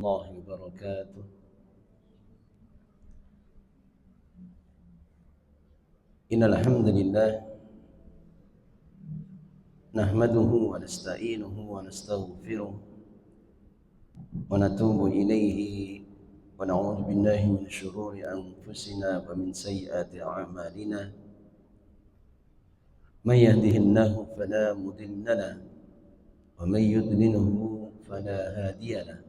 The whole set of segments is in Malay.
الله وبركاته. إن الحمد لله نحمده ونستعينه ونستغفره ونتوب إليه ونعوذ بالله من شرور أنفسنا ومن سيئات أعمالنا. من يهده الله فلا مضل له ومن يضلله فلا هادي له.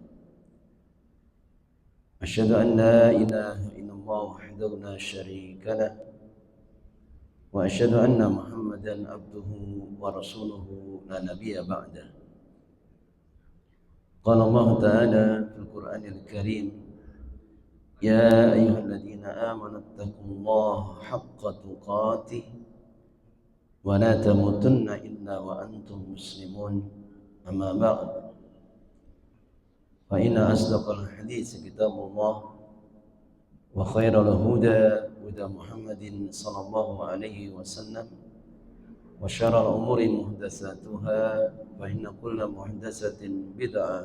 أشهد أن لا إله إلا الله وحده لا شريك له وأشهد أن محمدا عبده ورسوله لا نبي بعده. قال الله تعالى في القرآن الكريم: يا أيها الذين آمنوا اتقوا الله حق تقاته ولا تموتن إلا وأنتم مسلمون. أما بعد، فإن أصدق الحديث كتاب الله وخير الهدى هدى محمد صلى الله عليه وسلم وشر الأمور محدثاتها فإن كل محدثة بدعة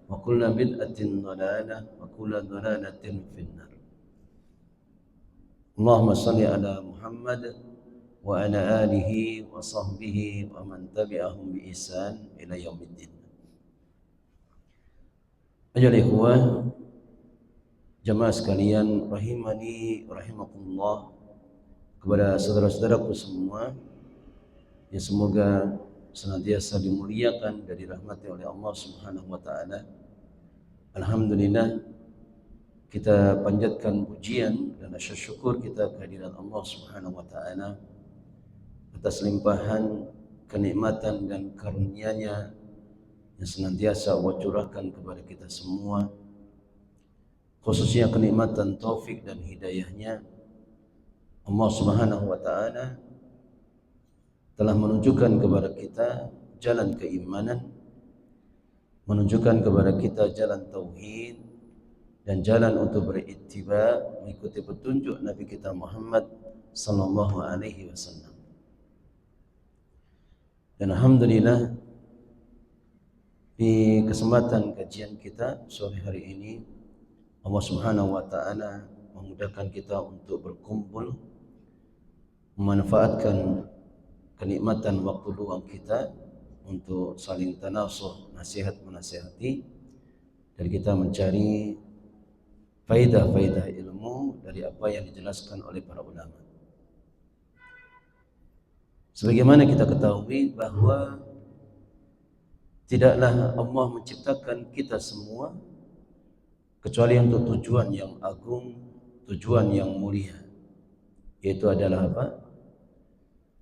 وكل بدعة ضلالة وكل ضلالة في النار. اللهم صل على محمد وعلى آله وصحبه ومن تبعهم بإحسان إلى يوم الدين. Ayolah ikhwah, jamaah sekalian rahimani rahimakumullah, kepada saudara-saudaraku semua yang semoga senantiasa dimuliakan dan dirahmati oleh Allah Subhanahu wa taala. Alhamdulillah, kita panjatkan pujian dan rasa syukur kita kehadirat Allah Subhanahu wa taala atas limpahan kenikmatan dan karunia-Nya yang senantiasa Allah curahkan kepada kita semua, khususnya kenikmatan taufik dan hidayahnya. Allah Subhanahu wa ta'ala telah menunjukkan kepada kita jalan keimanan, menunjukkan kepada kita jalan tauhid dan jalan untuk berittiba, mengikuti petunjuk Nabi kita Muhammad sallallahu alaihi wasallam. Dan alhamdulillah, di kesempatan kajian kita sore hari ini, Allah Subhanahu wa taala memudahkan kita untuk berkumpul, memanfaatkan kenikmatan waktu luang kita untuk saling tanasuh, nasihat menasihati, dan kita mencari faidah-faidah ilmu dari apa yang dijelaskan oleh para ulama. Sebagaimana kita ketahui bahwa tidaklah Allah menciptakan kita semua kecuali untuk tujuan yang agung, tujuan yang mulia, yaitu adalah apa?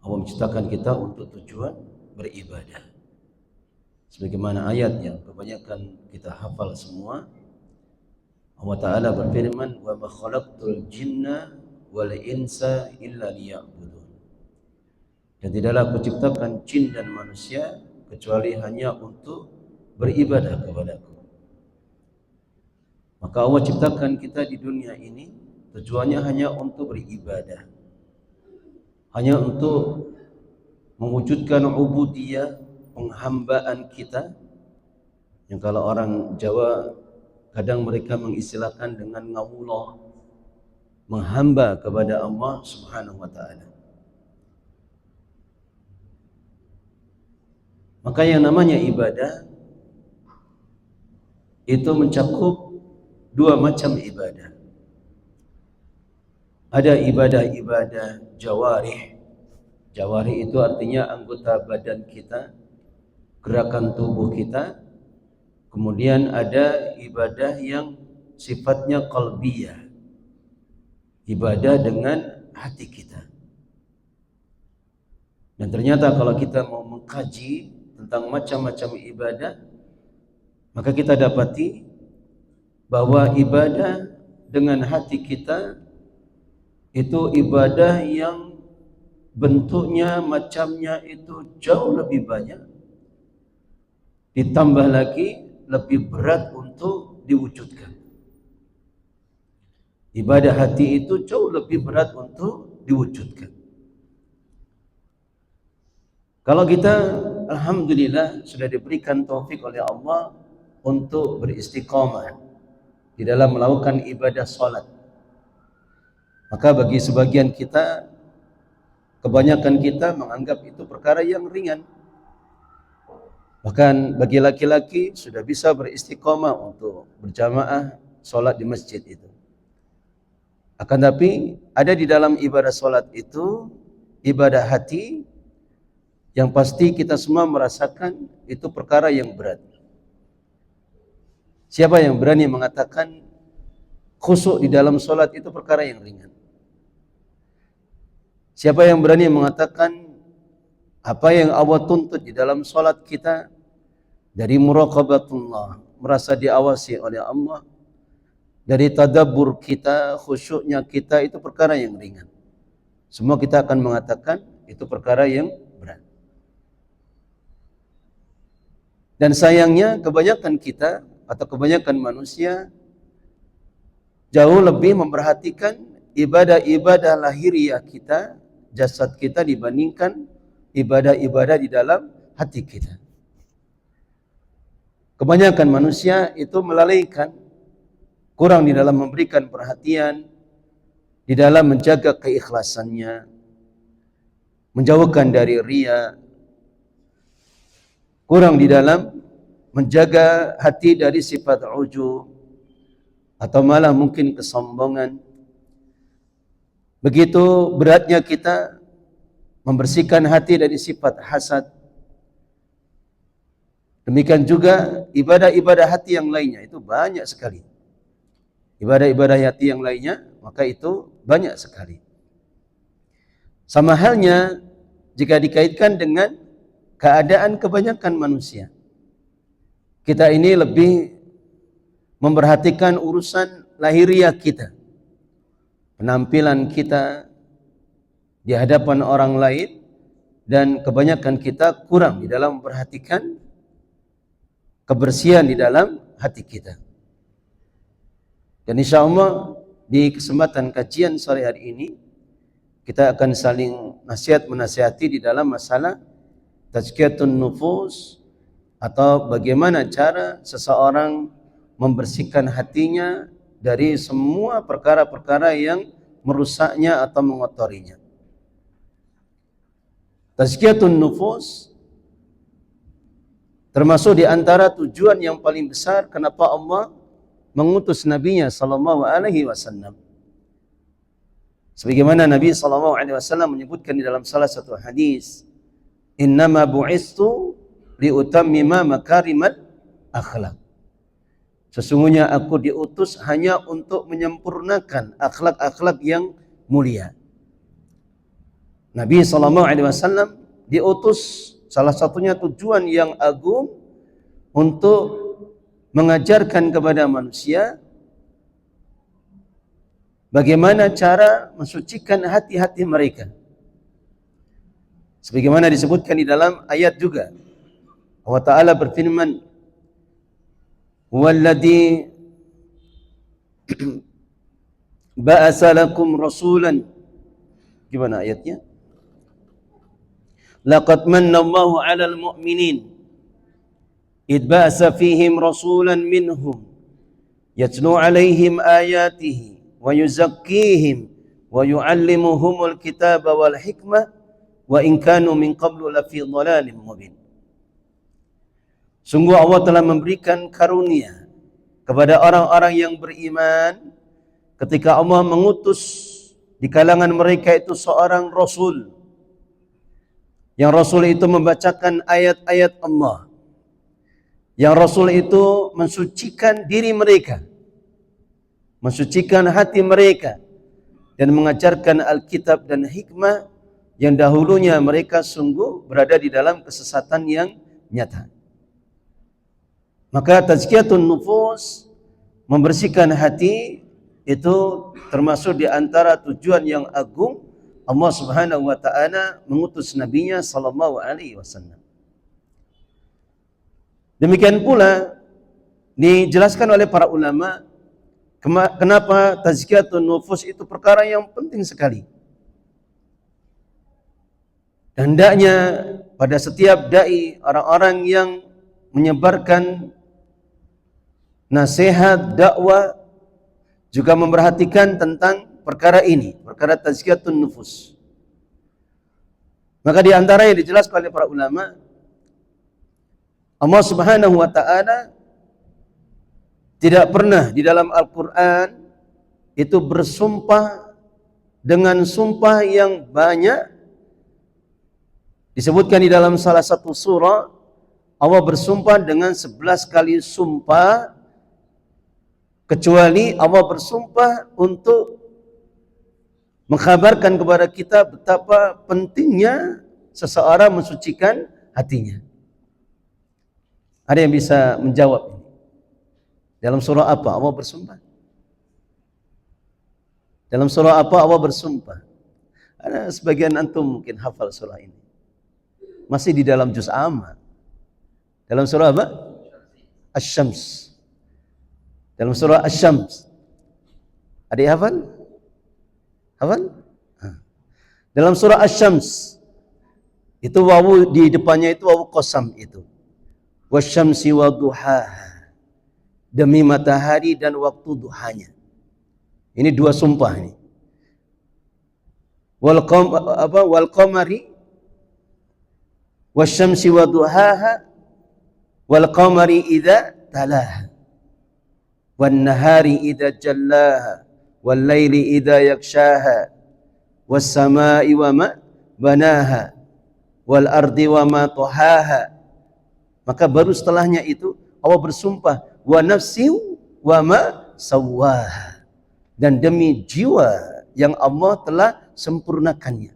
Allah menciptakan kita untuk tujuan beribadah. Sebagaimana ayat yang kebanyakan kita hafal semua, Allah Ta'ala berfirman, wa ma khalaqtul jinna wal insa illa liya'budun. Dan tidaklah aku ciptakan jin dan manusia kecuali hanya untuk beribadah kepadaku. Maka Allah ciptakan kita di dunia ini tujuannya hanya untuk beribadah, hanya untuk mewujudkan ubudiyah, penghambaan kita, yang kalau orang Jawa kadang mereka mengistilahkan dengan ngawulah, menghamba kepada Allah Subhanahu wa ta'ala. Maka yang namanya ibadah itu mencakup dua macam ibadah. Ada ibadah-ibadah jawarih. Jawarih itu artinya anggota badan kita, gerakan tubuh kita. Kemudian ada ibadah yang sifatnya qalbiyah, ibadah dengan hati kita. Dan ternyata kalau kita mau mengkaji tentang macam-macam ibadah, maka kita dapati bahwa ibadah dengan hati kita itu ibadah yang bentuknya, macamnya itu jauh lebih banyak, ditambah lagi lebih berat untuk diwujudkan. Ibadah hati itu jauh lebih berat untuk diwujudkan. Kalau kita alhamdulillah sudah diberikan taufik oleh Allah untuk beristiqamah di dalam melakukan ibadah salat. Maka bagi sebagian kita, kebanyakan kita menganggap itu perkara yang ringan. Bahkan bagi laki-laki sudah bisa beristiqamah untuk berjamaah solat di masjid itu. Akan tapi ada di dalam ibadah solat itu ibadah hati yang pasti kita semua merasakan itu perkara yang berat. Siapa yang berani mengatakan khusyuk di dalam solat itu perkara yang ringan? Siapa yang berani mengatakan apa yang Allah tuntut di dalam solat kita dari muraqabatullah, merasa diawasi oleh Allah, dari tadabbur kita, khusyuknya kita, itu perkara yang ringan. Semua kita akan mengatakan itu perkara yang berat. Dan sayangnya kebanyakan kita atau kebanyakan manusia jauh lebih memperhatikan ibadah-ibadah lahiriah kita, jasad kita, dibandingkan ibadah-ibadah di dalam hati kita. Kebanyakan manusia itu melalaikan, kurang di dalam memberikan perhatian, di dalam menjaga keikhlasannya, menjauhkan dari riya, kurang di dalam menjaga hati dari sifat ujub atau malah mungkin kesombongan. Begitu beratnya kita membersihkan hati dari sifat hasad. Demikian juga ibadah-ibadah hati yang lainnya itu banyak sekali. Ibadah-ibadah hati yang lainnya maka itu banyak sekali. Sama halnya jika dikaitkan dengan keadaan kebanyakan manusia. Kita ini lebih memperhatikan urusan lahiriah kita, penampilan kita di hadapan orang lain, dan kebanyakan kita kurang di dalam memperhatikan kebersihan di dalam hati kita. Dan insya Allah di kesempatan kajian sore hari ini kita akan saling nasihat menasihati di dalam masalah tazkiyatun nufus, atau bagaimana cara seseorang membersihkan hatinya dari semua perkara-perkara yang merusaknya atau mengotorinya. Tazkiyatun nufus termasuk di antara tujuan yang paling besar kenapa Allah mengutus Nabi-Nya sallallahu alaihi wasallam. Sebagaimana Nabi sallallahu alaihi wasallam menyebutkan di dalam salah satu hadis, "Innama bu'istu liutammima makarimal akhlak." Sesungguhnya aku diutus hanya untuk menyempurnakan akhlak-akhlak yang mulia. Nabi SAW diutus, salah satunya tujuan yang agung untuk mengajarkan kepada manusia bagaimana cara mensucikan hati-hati mereka. Sebagaimana disebutkan di dalam ayat juga, Allah Ta'ala berfirman, "Walladzi ba'asa lakum rasulan." Gimana ayatnya? "Laqad manna Allahu 'alal mu'minin id ba'asa fihim rasulan minhum yatlu 'alaihim ayatihi wa yuzakkihim wa yu'allimuhumul kitaba wal hikmah wa in kanu min qablu lafi dhalalin mubin." Sungguh Allah telah memberikan karunia kepada orang-orang yang beriman ketika Allah mengutus di kalangan mereka itu seorang Rasul. Yang Rasul itu membacakan ayat-ayat Allah. Yang Rasul itu mensucikan diri mereka, mensucikan hati mereka, dan mengajarkan Alkitab dan hikmah yang dahulunya mereka sungguh berada di dalam kesesatan yang nyata. Maka tazkiyatun nufus, membersihkan hati, itu termasuk di antara tujuan yang agung Allah Subhanahu wa Ta'ala mengutus Nabi-Nya sallallahu alaihi wasallam. Demikian pula dijelaskan oleh para ulama kenapa tazkiyatun nufus itu perkara yang penting sekali. Dan hendaknya pada setiap dai, orang-orang yang menyebarkan nasihat, dakwah, juga memperhatikan tentang perkara ini, perkara tazkiyatun nufus. Maka di antara yang dijelaskan oleh para ulama, Allah Subhanahu wa taala tidak pernah di dalam Al-Qur'an itu bersumpah dengan sumpah yang banyak. Disebutkan di dalam salah satu surah, Allah bersumpah dengan 11 kali sumpah, kecuali Allah bersumpah untuk mengkhabarkan kepada kita betapa pentingnya seseorang mensucikan hatinya. Ada yang bisa menjawab? Dalam surah apa Allah bersumpah? Dalam surah apa Allah bersumpah? Ada sebagian antum mungkin hafal surah ini. Masih di dalam juz amma. Dalam surah apa? Asy-Syams. Dalam surah Asy-Syams. Ada yang hafal? Hafal? Dalam surah Asy-Syams itu wawu di depannya itu wawu qasam itu. Wasyamsi wa duhaha. Demi matahari dan waktu duhanya. Ini dua sumpah ini. Wal qamari wasyamsi wa duhaha wal qamari idza talaha wan nahari idza jallaha wal laili idza yakshaha was samai wa ma banaha wal ardi wa ma tahaha. Maka baru setelahnya itu Allah bersumpah wa nafsi wa ma sawwaha, dan demi jiwa yang Allah telah sempurnakannya.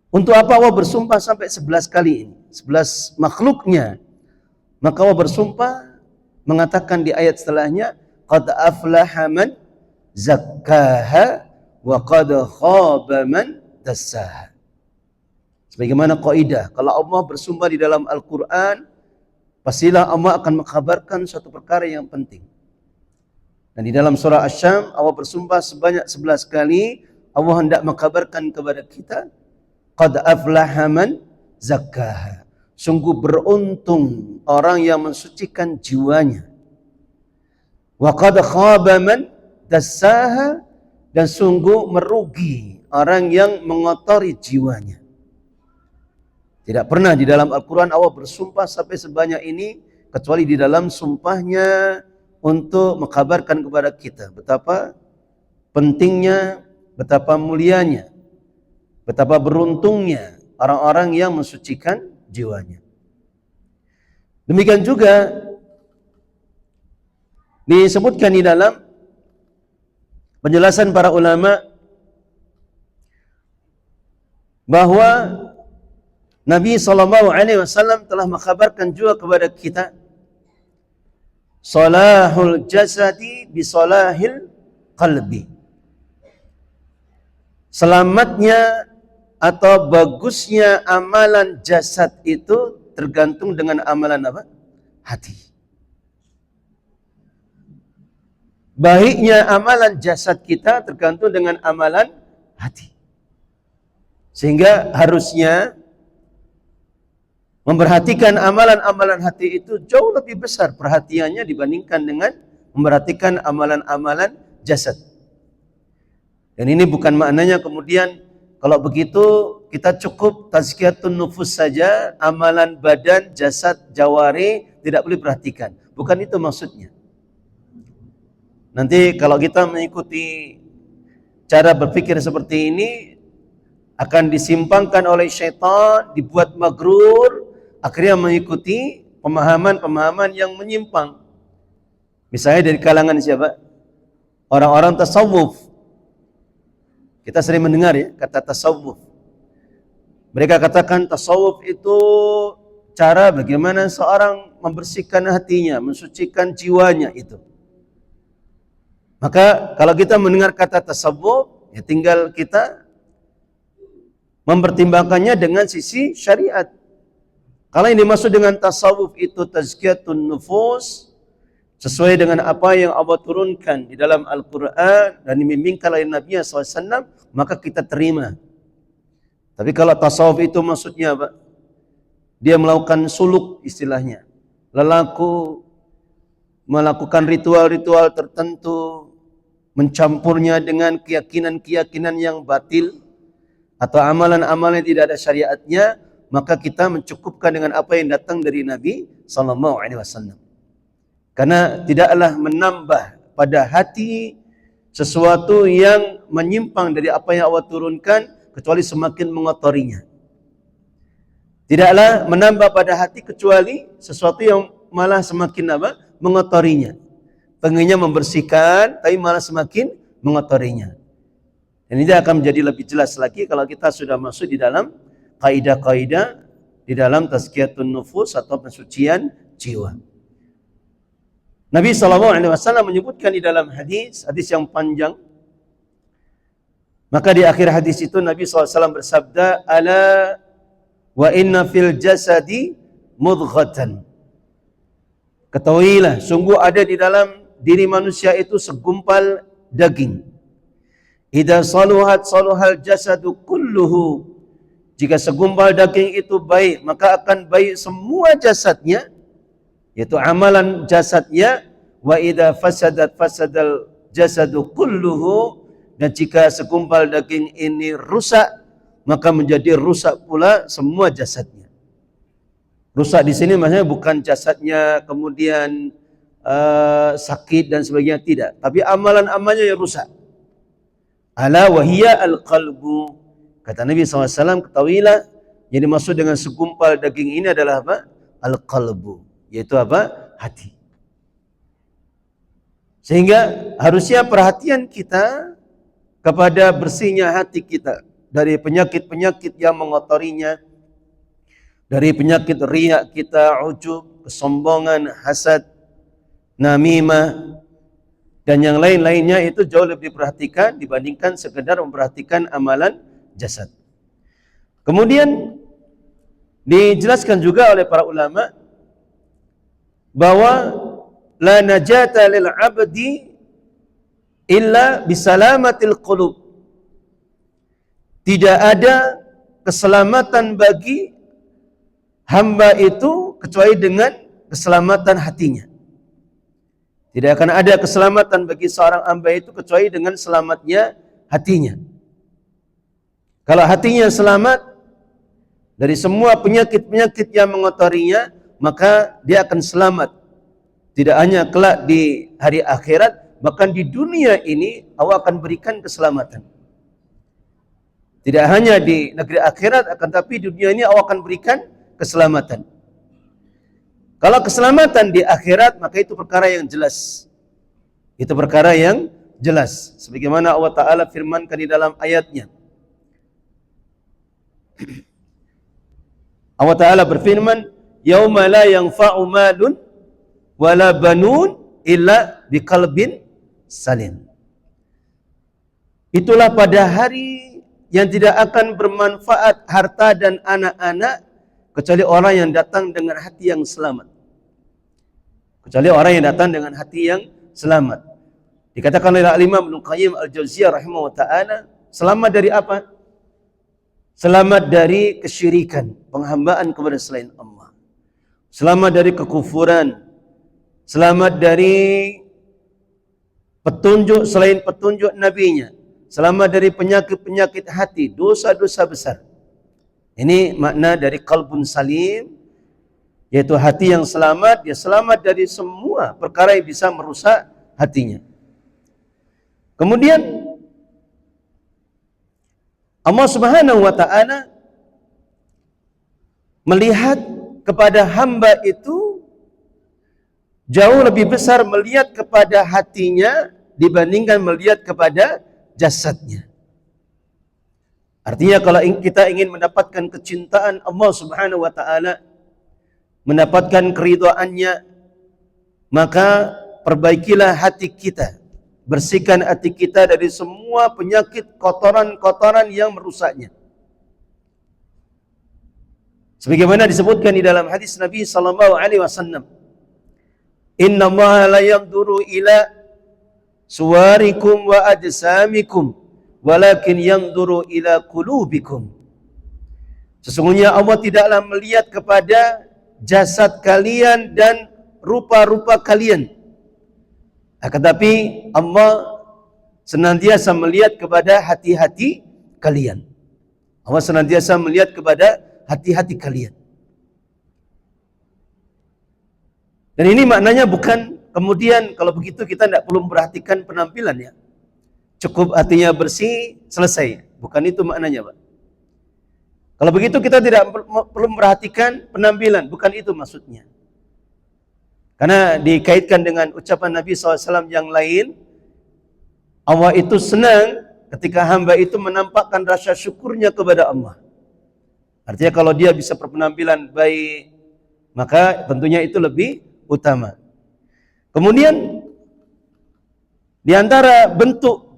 Untuk apa Allah bersumpah sampai 11 kali ini? 11 makhluknya. Maka Allah bersumpah mengatakan di ayat setelahnya, qad aflaha man zakkaha wa qad khaba man dassaha. Sebagaimana kaidah, kalau Allah bersumpah di dalam Al-Qur'an, pastilah Allah akan mengkhabarkan suatu perkara yang penting. Dan di dalam surah Asy-Syams Allah bersumpah sebanyak 11 kali. Allah hendak mengkhabarkan kepada kita, qad aflaha man zakkaha. Sungguh beruntung orang yang mensucikan jiwanya. Wa qad khaba man dassaha, dan sungguh merugi orang yang mengotori jiwanya. Tidak pernah di dalam Al-Quran Allah bersumpah sampai sebanyak ini, kecuali di dalam sumpahnya untuk mengkabarkan kepada kita betapa pentingnya, betapa mulianya, betapa beruntungnya orang-orang yang mensucikan jiwanya. Demikian juga disebutkan di dalam penjelasan para ulama bahwa Nabi SAW telah mengkhabarkan juga kepada kita, salahul jasadi bisalahil qalbi. Selamatnya atau bagusnya amalan jasad itu tergantung dengan amalan apa? Hati. Baiknya amalan jasad kita tergantung dengan amalan hati. Sehingga harusnya memperhatikan amalan-amalan hati itu jauh lebih besar perhatiannya dibandingkan dengan memperhatikan amalan-amalan jasad. Dan ini bukan maknanya kemudian kalau begitu kita cukup tazkiyatun nufus saja, amalan badan, jasad, jawari tidak boleh perhatikan. Bukan itu maksudnya. Nanti kalau kita mengikuti cara berpikir seperti ini, akan disimpangkan oleh syaitan, dibuat magrur, akhirnya mengikuti pemahaman-pemahaman yang menyimpang. Misalnya dari kalangan siapa? Orang-orang tasawuf. Kita sering mendengar ya kata tasawuf. Mereka katakan tasawuf itu cara bagaimana seorang membersihkan hatinya, mensucikan jiwanya itu. Maka kalau kita mendengar kata tasawuf, ya tinggal kita mempertimbangkannya dengan sisi syariat. Kalau yang dimaksud dengan tasawuf itu tazkiyatun nufus, sesuai dengan apa yang Allah turunkan di dalam Al-Quran dan dibimbingkan oleh Nabi SAW, maka kita terima. Tapi kalau tasawuf itu maksudnya apa? Dia melakukan suluk istilahnya. Lelaku melakukan ritual-ritual tertentu, mencampurnya dengan keyakinan-keyakinan yang batil atau amalan-amalan yang tidak ada syariatnya, maka kita mencukupkan dengan apa yang datang dari Nabi SAW. Karena tidaklah menambah pada hati sesuatu yang menyimpang dari apa yang Allah turunkan kecuali semakin mengotorinya. Tidaklah menambah pada hati kecuali sesuatu yang malah semakin mengotorinya. Pengennya membersihkan tapi malah semakin mengotorinya. Dan ini akan menjadi lebih jelas lagi kalau kita sudah masuk di dalam kaidah-kaidah di dalam tazkiyatun nufus atau pensucian jiwa. Nabi SAW menyebutkan di dalam hadis yang panjang. Maka di akhir hadis itu Nabi SAW bersabda, ala wa inna fil jasadi mudghatan. Ketahuilah, sungguh ada di dalam diri manusia itu segumpal daging. Idza saluhat saluhal jasadu kulluhu. Jika segumpal daging itu baik, maka akan baik semua jasadnya, yaitu amalan jasadnya. Wa idza fasadat fasadal jasadu kulluhu. Dan jika segumpal daging ini rusak, maka menjadi rusak pula semua jasadnya. Rusak di sini maksudnya bukan jasadnya kemudian sakit dan sebagainya, tidak. Tapi amalan-amalnya yang rusak. Ala wahiyya al-qalbu. Kata Nabi SAW, ketahuilah yang dimaksud dengan segumpal daging ini adalah apa? Al-qalbu. Yaitu apa? Hati. Sehingga harusnya perhatian kita kepada bersihnya hati kita dari penyakit-penyakit yang mengotorinya, dari penyakit riya kita, ujub, kesombongan, hasad, namimah, dan yang lain-lainnya itu jauh lebih diperhatikan dibandingkan sekedar memperhatikan amalan jasad. Kemudian dijelaskan juga oleh para ulama bahwa la najata lil abdi illa bisalamatil qulub. Tidak ada keselamatan bagi hamba itu kecuali dengan keselamatan hatinya. Tidak akan ada keselamatan bagi seorang hamba itu kecuali dengan selamatnya hatinya. Kalau hatinya selamat dari semua penyakit-penyakit yang mengotorinya, maka dia akan selamat. Tidak hanya kelak di hari akhirat, bahkan di dunia ini Allah akan berikan keselamatan. Tidak hanya di negeri akhirat, akan tapi di dunia ini Allah akan berikan keselamatan. Kalau keselamatan di akhirat, maka itu perkara yang jelas. Itu perkara yang jelas. Sebagaimana Allah Ta'ala firmankan di dalam ayatnya. Allah Ta'ala berfirman, yauma la yanfa'u malun wala banun illa biqalbin salim. Itulah pada hari yang tidak akan bermanfaat harta dan anak-anak kecuali orang yang datang dengan hati yang selamat. Kecuali orang yang datang dengan hati yang selamat. Dikatakan oleh Al-Imam Ibnu Qayyim Al-Jauziyah rahimahullah ta'ala, selamat dari apa? Selamat dari kesyirikan, penghambaan kepada selain Allah. Selamat dari kekufuran. Selamat dari petunjuk selain petunjuk nabinya. Selamat dari penyakit-penyakit hati, dosa-dosa besar. Ini makna dari qalbun salim, yaitu hati yang selamat. Dia selamat dari semua perkara yang bisa merusak hatinya. Kemudian Allah Subhanahu wa ta'ala melihat kepada hamba itu jauh lebih besar melihat kepada hatinya dibandingkan melihat kepada jasadnya. Artinya kalau kita ingin mendapatkan kecintaan Allah Subhanahu wa ta'ala, mendapatkan keridhaannya, maka perbaikilah hati kita. Bersihkan hati kita dari semua penyakit kotoran-kotoran yang merusaknya. Sebagaimana disebutkan di dalam hadis Nabi sallallahu alaihi wasallam, "Inna Allaha la yanzuru ila suwarikum wa ajsamikum, walakin yanzuru ila qulubikum." Sesungguhnya Allah tidaklah melihat kepada jasad kalian dan rupa-rupa kalian, Akan tetapi Allah senantiasa melihat kepada hati-hati kalian. Allah senantiasa melihat kepada hati-hati kalian. Dan ini maknanya bukan kemudian kalau begitu kita tidak perlu memperhatikan penampilannya. Cukup hatinya bersih, selesai. Bukan itu maknanya, Pak. Kalau begitu kita tidak perlu memperhatikan penampilan. Bukan itu maksudnya. Karena dikaitkan dengan ucapan Nabi SAW yang lain, Allah itu senang ketika hamba itu menampakkan rasa syukurnya kepada Allah. Artinya kalau dia bisa berpenampilan baik, maka tentunya itu lebih utama. Kemudian di antara bentuk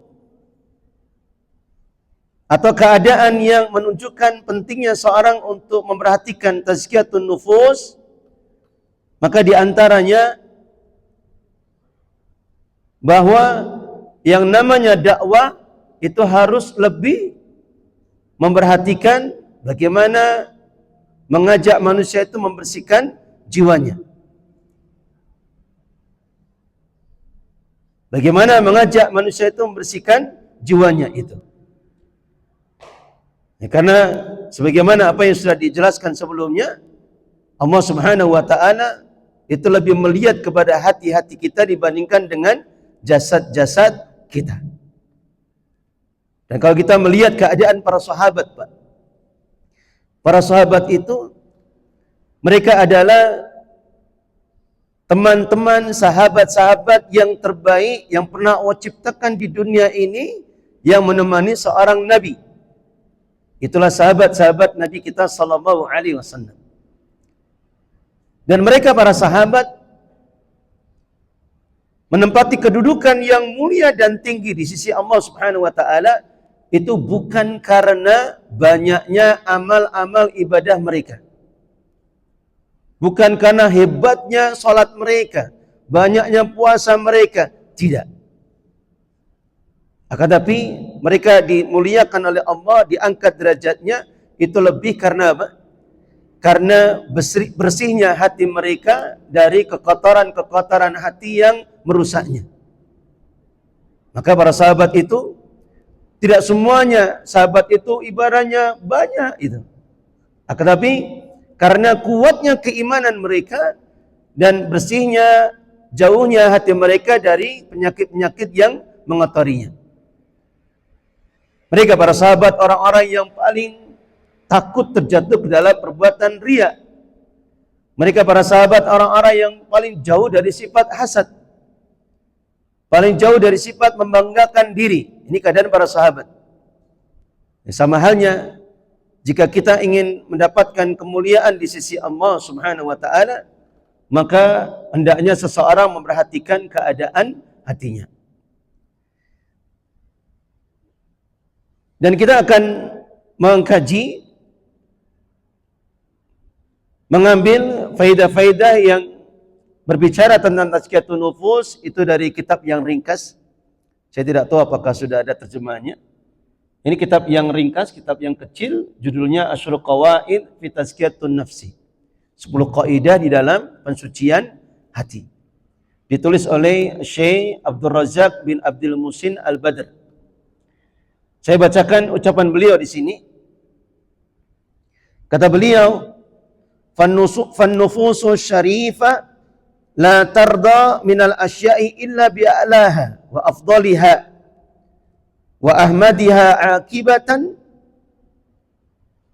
atau keadaan yang menunjukkan pentingnya seorang untuk memperhatikan tazkiyatun nufus, maka di antaranya bahwa yang namanya dakwah itu harus lebih memperhatikan bagaimana mengajak manusia itu membersihkan jiwanya. Bagaimana mengajak manusia itu membersihkan jiwanya itu. Ya, karena sebagaimana apa yang sudah dijelaskan sebelumnya, Allah Subhanahu wa taala itu lebih melihat kepada hati-hati kita dibandingkan dengan jasad-jasad kita. Dan kalau kita melihat keadaan para sahabat, Pak, para sahabat itu mereka adalah teman-teman, sahabat-sahabat yang terbaik yang pernah Allah ciptakan di dunia ini yang menemani seorang nabi. Itulah sahabat-sahabat Nabi kita sallallahu alaihi wasallam. Dan mereka para sahabat menempati kedudukan yang mulia dan tinggi di sisi Allah Subhanahu wa taala itu bukan karena banyaknya amal-amal ibadah mereka. Bukan karena hebatnya salat mereka, banyaknya puasa mereka, tidak. Akan tetapi mereka dimuliakan oleh Allah, diangkat derajatnya itu lebih karena apa? Karena bersihnya hati mereka dari kekotoran-kekotoran hati yang merusaknya. Maka para sahabat itu tidak semuanya sahabat itu ibadahnya banyak itu. Akan tetapi karena kuatnya keimanan mereka dan bersihnya, jauhnya hati mereka dari penyakit-penyakit yang mengotorinya. Mereka para sahabat orang-orang yang paling takut terjatuh ke dalam perbuatan riya. Mereka para sahabat orang-orang yang paling jauh dari sifat hasad. Paling jauh dari sifat membanggakan diri. Ini keadaan para sahabat. Sama halnya jika kita ingin mendapatkan kemuliaan di sisi Allah Subhanahu wa taala, maka hendaknya seseorang memperhatikan keadaan hatinya. Dan kita akan mengkaji, mengambil faidah-faidah yang berbicara tentang tazkiyatun nufus itu dari kitab yang ringkas. Saya tidak tahu apakah sudah ada terjemahannya. Ini kitab yang ringkas, kitab yang kecil, judulnya Asyrul Qawaid fi Tazkiyatun Nafsi. 10 kaidah di dalam pensucian hati. Ditulis oleh Syekh Abdul Razak bin Abdul Musin Al-Badr. Saya bacakan ucapan beliau di sini. Kata beliau, "Fan-nufusu syarifa la tarda minal asya'i illa bi'alaha wa afdaliha wa ahmadiha akibatan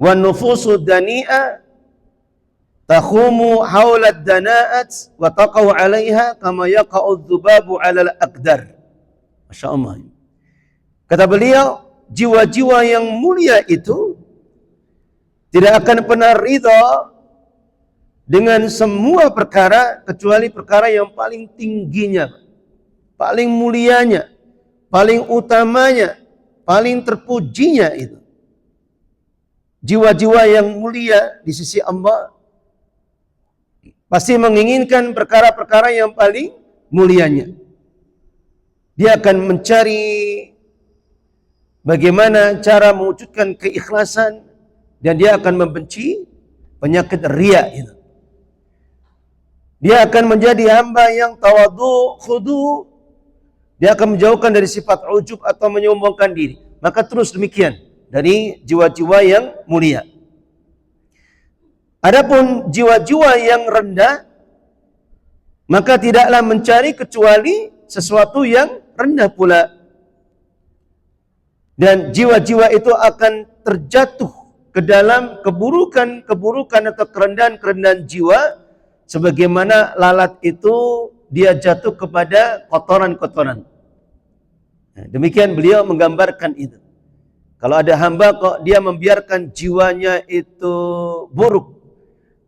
wa nufusu dani'a takhumu hawla ad-dana'at wa taqaw 'alaiha kama yaqa'u adh-dhubabu 'ala al-aqdar." Masyaallah. Kata beliau, jiwa-jiwa yang mulia itu tidak akan pernah ridha dengan semua perkara kecuali perkara yang paling tingginya, paling mulianya, paling utamanya, paling terpujinya itu. Jiwa-jiwa yang mulia di sisi Allah pasti menginginkan perkara-perkara yang paling mulianya. Dia akan mencari bagaimana cara mewujudkan keikhlasan dan dia akan membenci penyakit riya itu. Dia akan menjadi hamba yang tawadu, khudu Dia akan menjauhkan dari sifat ujub atau menyombongkan diri. Maka terus demikian dari jiwa-jiwa yang mulia. Adapun jiwa-jiwa yang rendah, maka tidaklah mencari kecuali sesuatu yang rendah pula. Dan jiwa-jiwa itu akan terjatuh ke dalam keburukan-keburukan atau kerendahan-kerendahan jiwa, sebagaimana lalat itu dia jatuh kepada kotoran-kotoran. Nah, demikian beliau menggambarkan itu. Kalau ada hamba kok dia membiarkan jiwanya itu buruk,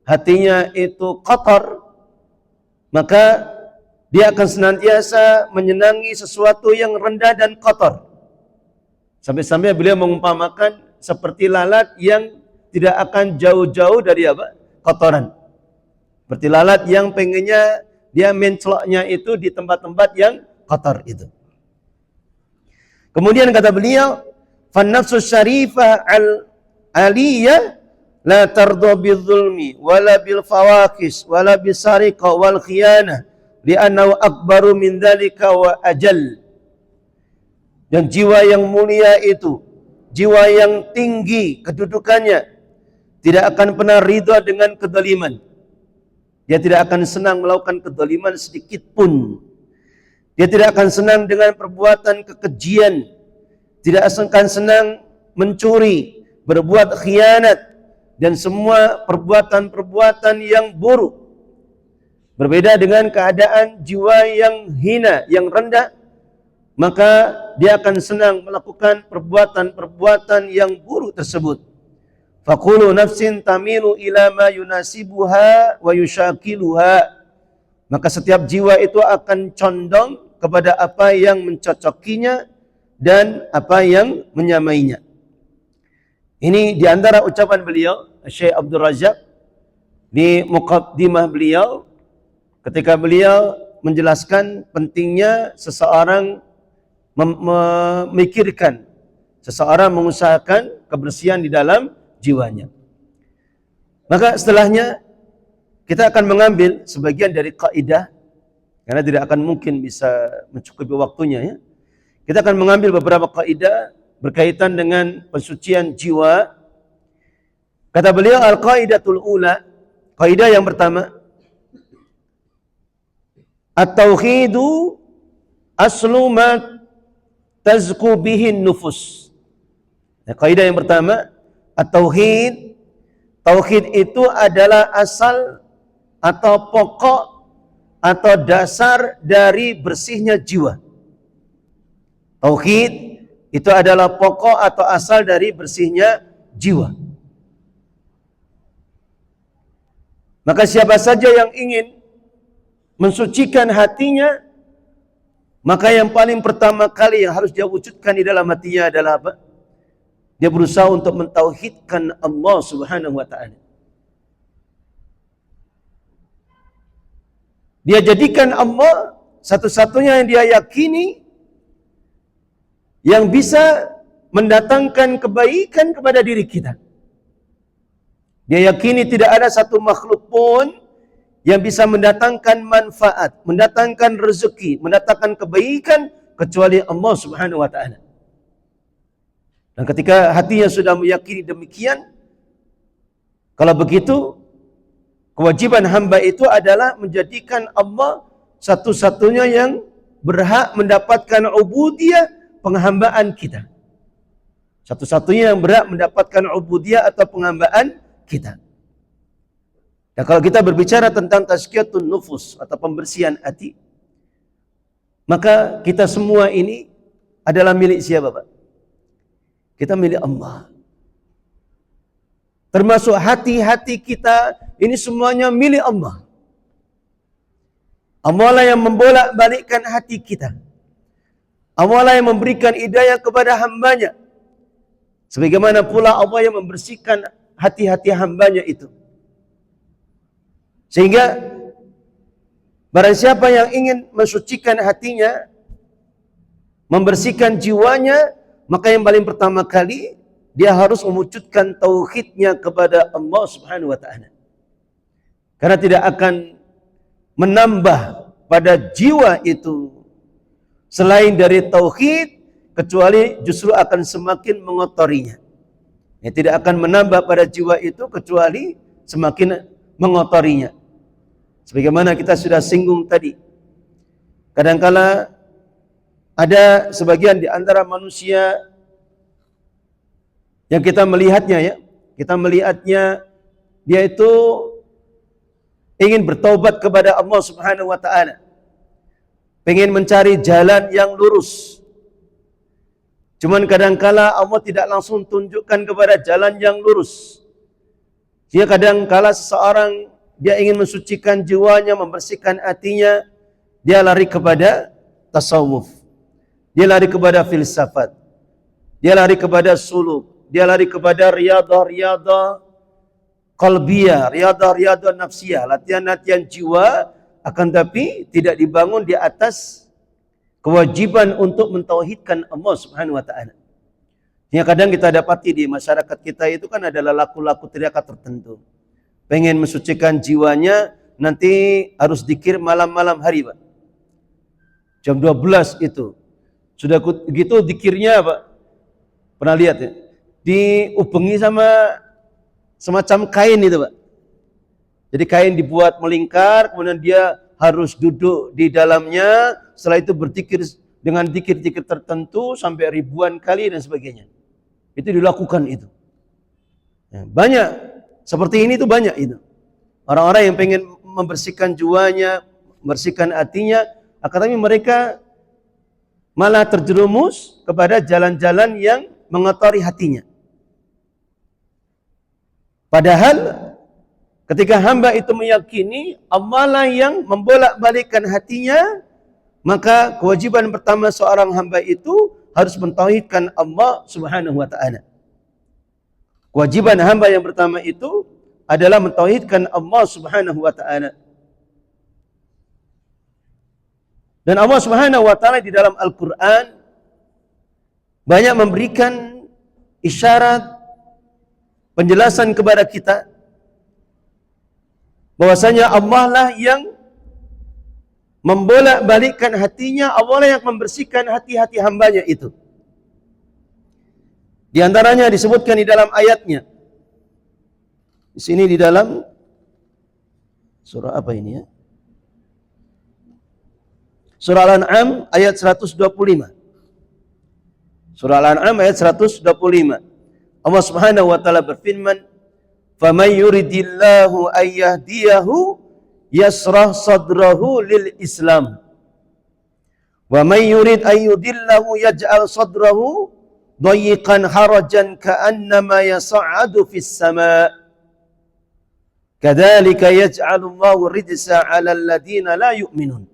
hatinya itu kotor, maka dia akan senantiasa menyenangi sesuatu yang rendah dan kotor. Sampai-sampai beliau mengumpamakan seperti lalat yang tidak akan jauh-jauh dari apa? Kotoran. Seperti lalat yang pengennya dia menceloknya itu di tempat-tempat yang kotor itu. Kemudian kata beliau, "Fan-nafsu syarifah al-aliyah la tarda bil-zulmi wala bil-fawakis wala bis-sariqa wal khiyanah li'annahu akbaru min dzalika wa ajal." Dan jiwa yang mulia itu, jiwa yang tinggi kedudukannya, tidak akan pernah ridha dengan kedoliman. Dia tidak akan senang melakukan kedoliman sedikit pun. Dia tidak akan senang dengan perbuatan kekejian. Tidak akan senang mencuri, berbuat khianat, dan semua perbuatan-perbuatan yang buruk. Berbeda dengan keadaan jiwa yang hina, yang rendah, maka dia akan senang melakukan perbuatan-perbuatan yang buruk tersebut. Faqulu nafsin tamilu ila ma yunasibuha wa yushakiluha. Maka setiap jiwa itu akan condong kepada apa yang mencocokinya dan apa yang menyamainya. Ini di antara ucapan beliau, Syekh Abdul Razak, di muqaddimah beliau, ketika beliau menjelaskan pentingnya seseorang memikirkan, seseorang mengusahakan kebersihan di dalam jiwanya. Maka setelahnya kita akan mengambil sebagian dari kaidah, karena tidak akan mungkin bisa mencukupi waktunya ya. Kita akan mengambil beberapa kaidah berkaitan dengan pensucian jiwa. Kata beliau, al-qaidatul ula, kaidah yang pertama, at-tauhidu aslu ma tazku bihin nufus. Nah, kaidah yang pertama, at-tauhid, tauhid itu adalah asal atau pokok atau dasar dari bersihnya jiwa. Tauhid itu adalah pokok atau asal dari bersihnya jiwa. Maka siapa saja yang ingin mensucikan hatinya, maka yang paling pertama kali yang harus dia wujudkan di dalam hatinya adalah apa? Dia berusaha untuk mentauhidkan Allah Subhanahu wa ta'ala. Dia jadikan Allah satu-satunya yang dia yakini yang bisa mendatangkan kebaikan kepada diri kita. Dia yakini tidak ada satu makhluk pun yang bisa mendatangkan manfaat, mendatangkan rezeki, mendatangkan kebaikan kecuali Allah Subhanahu wa ta'ala. Dan ketika hatinya sudah meyakini demikian, kalau begitu kewajiban hamba itu adalah menjadikan Allah satu-satunya yang berhak mendapatkan ubudiyah, penghambaan kita. Satu-satunya yang berhak mendapatkan ubudiyah atau penghambaan kita. Dan kalau kita berbicara tentang tazkiyatun nufus atau pembersihan hati, maka kita semua ini adalah milik siapa, Pak? Kita milik Allah. Termasuk hati-hati kita ini semuanya milik Allah. Allah lah yang membolak-balikkan hati kita. Allah lah yang memberikan hidayah kepada hambanya. Sebagaimana pula Allah yang membersihkan hati-hati hambanya itu. Sehingga barang siapa yang ingin mensucikan hatinya, membersihkan jiwanya, maka yang paling pertama kali dia harus mewujudkan tauhidnya kepada Allah Subhanahu wa ta'ala. Karena tidak akan menambah pada jiwa itu selain dari tauhid, kecuali justru akan semakin mengotorinya. Ya, tidak akan menambah pada jiwa itu kecuali semakin mengotorinya. Sebagaimana kita sudah singgung tadi, kadangkala ada sebagian di antara manusia yang kita melihatnya dia itu ingin bertaubat kepada Allah Subhanahu wa taala. Pengen mencari jalan yang lurus. Cuman kadangkala Allah tidak langsung tunjukkan kepada jalan yang lurus. Dia kadangkala seseorang dia ingin mensucikan jiwanya, membersihkan hatinya, dia lari kepada tasawuf. Dia lari kepada filsafat. Dia lari kepada suluk. Dia lari kepada riyadhah qalbiyah, riyadhah nafsiyah, latihan-latihan jiwa, akan tapi tidak dibangun di atas kewajiban untuk mentauhidkan Allah Subhanahu wa taala. Yang kadang kita dapati di masyarakat kita itu kan adalah laku-laku teriakat tertentu. Pengen mensucikan jiwanya, nanti harus zikir malam-malam hari, Pak. Jam 12 itu. Sudah gitu zikirnya, Pak. Pernah lihat ya? Diubengi sama semacam kain itu, Pak. Jadi kain dibuat melingkar, kemudian dia harus duduk di dalamnya, setelah itu berzikir dengan zikir-zikir tertentu sampai ribuan kali dan sebagainya. Itu dilakukan itu. Ya, banyak seperti ini tuh banyak itu. Orang-orang yang pengen membersihkan jiwanya, membersihkan hatinya, akan tapi mereka malah terjerumus kepada jalan-jalan yang mengotori hatinya. Padahal ketika hamba itu meyakini Allah lah yang membolak-balikkan hatinya, maka kewajiban pertama seorang hamba itu harus mentauhidkan Allah Subhanahu wa taala. Kewajiban hamba yang pertama itu adalah mentauhidkan Allah Subhanahu wa taala. Dan Allah Subhanahu wa taala di dalam Al-Qur'an banyak memberikan isyarat penjelasan kepada kita bahwasanya Allah lah yang membolak-balikkan hatinya, Allah lah yang membersihkan hati-hati hambanya itu. Di antaranya disebutkan di dalam ayatnya. Di sini di dalam surah apa ini ya? Surah Al-An'am ayat 125. Surah Al-An'am ayat 125. Allah Subhanahu wa taala berfirman, "Faman yuridillahu ayyahdiyahu yasrah sadrahu lil Islam. Wa man yurid ayyudillahu yaj'al sadrahu dayiqan harajan ka'annama yas'adu fis sama'. Kadzalika yaj'alullahu rijsa 'alal ladzina la yu'minun."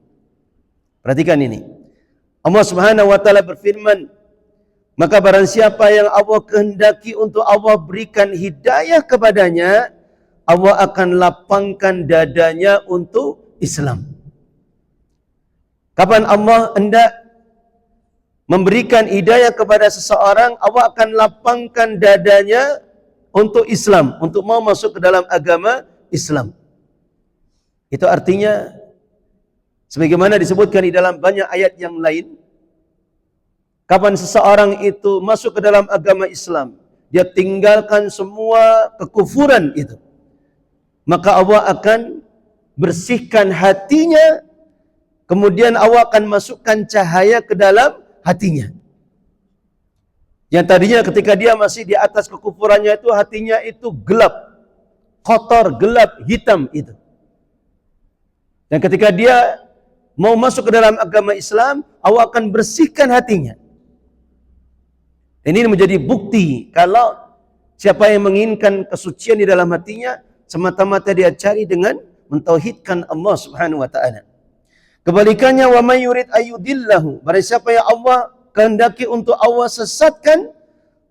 Perhatikan ini. Allah Subhanahu wa taala berfirman, maka barang siapa yang Allah kehendaki untuk Allah berikan hidayah kepadanya, Allah akan lapangkan dadanya untuk Islam. Kapan Allah hendak memberikan hidayah kepada seseorang, Allah akan lapangkan dadanya untuk Islam, untuk mau masuk ke dalam agama Islam. Itu artinya sebagaimana disebutkan di dalam banyak ayat yang lain, kapan seseorang itu masuk ke dalam agama Islam, dia tinggalkan semua kekufuran itu, maka Allah akan bersihkan hatinya, kemudian Allah akan masukkan cahaya ke dalam hatinya. Yang tadinya ketika dia masih di atas kekufurannya itu, hatinya itu gelap, kotor, gelap, hitam itu. Dan ketika dia mau masuk ke dalam agama Islam, Allah akan bersihkan hatinya. Ini menjadi bukti kalau siapa yang menginginkan kesucian di dalam hatinya, semata-mata dia cari dengan mentauhidkan Allah Subhanahu wa taala. Kebalikannya, wa may yurid ayyudillahu, barang siapa yang Allah kehendaki untuk Allah sesatkan,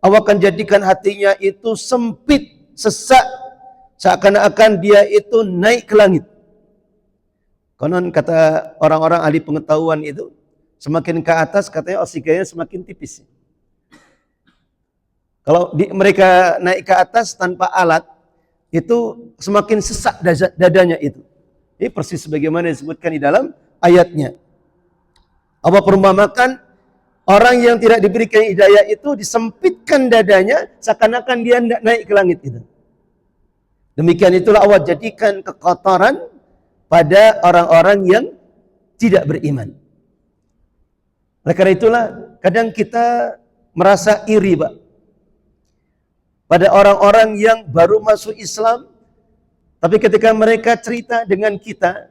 Allah akan jadikan hatinya itu sempit, sesak, seakan-akan dia itu naik ke langit. Konon kata orang-orang ahli pengetahuan itu, semakin ke atas katanya oksigennya semakin tipis. Kalau mereka naik ke atas tanpa alat, itu semakin sesak dadanya itu. Ini persis sebagaimana disebutkan di dalam ayatnya. Allah perumpamakan orang yang tidak diberikan hidayah itu disempitkan dadanya seakan-akan dia tidak naik ke langit itu. Demikian itulah Allah jadikan kekotoran pada orang-orang yang tidak beriman. Oleh karena itulah kadang kita merasa iri, Pak, pada orang-orang yang baru masuk Islam, tapi ketika mereka cerita dengan kita,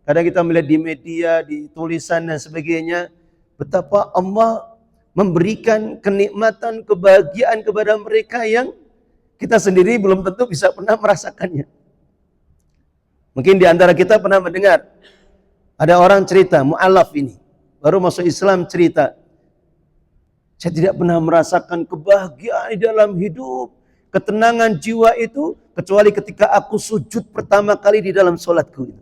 kadang kita melihat di media, di tulisan dan sebagainya, betapa Allah memberikan kenikmatan, kebahagiaan kepada mereka yang kita sendiri belum tentu bisa pernah merasakannya. Mungkin di antara kita pernah mendengar ada orang cerita, mu'alaf ini, baru masuk Islam cerita, saya tidak pernah merasakan kebahagiaan di dalam hidup, ketenangan jiwa itu, kecuali ketika aku sujud pertama kali di dalam sholatku.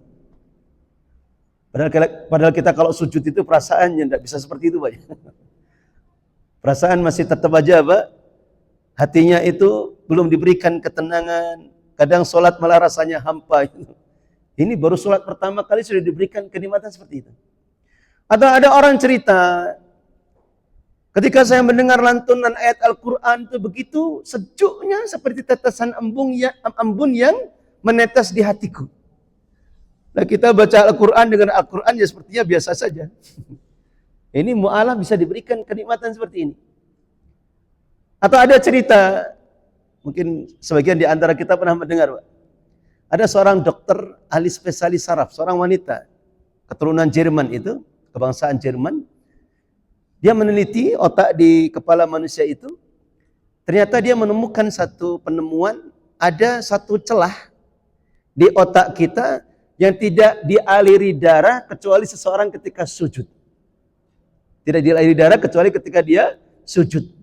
Padahal kita kalau sujud itu perasaannya tidak bisa seperti itu, Pak. Perasaan masih tetap aja, Pak. Hatinya itu belum diberikan ketenangan. Kadang sholat malah rasanya hampa. Ini baru sholat pertama kali sudah diberikan kenikmatan seperti itu. Atau ada orang cerita, ketika saya mendengar lantunan ayat Al-Quran itu begitu sejuknya seperti tetesan embun yang menetes di hatiku. Nah, kita baca Al-Quran dengan Al-Quran ya sepertinya biasa saja. Ini mu'alaf bisa diberikan kenikmatan seperti ini. Atau ada cerita, mungkin sebagian di antara kita pernah mendengar, Pak. Ada seorang dokter ahli spesialis saraf, seorang wanita, keturunan Jerman itu, kebangsaan Jerman. Dia meneliti otak di kepala manusia itu. Ternyata dia menemukan satu penemuan, ada satu celah di otak kita yang tidak dialiri darah kecuali seseorang ketika sujud. Tidak dialiri darah kecuali ketika dia sujud.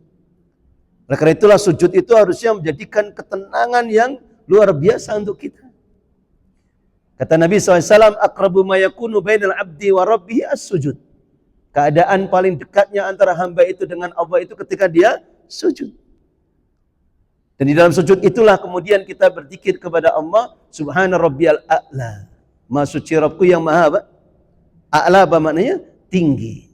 Oleh karena itulah sujud itu harusnya menjadikan ketenangan yang luar biasa untuk kita. Kata Nabi SAW, aqrabu ma yakunu bainal abdi wa rabbihi as-sujud. Keadaan paling dekatnya antara hamba itu dengan Allah itu ketika dia sujud. Dan di dalam sujud itulah kemudian kita berzikir kepada Allah, Subhana rabbiyal a'la. Maha suci Rabbku yang maha a'la, apa maknanya? Tinggi.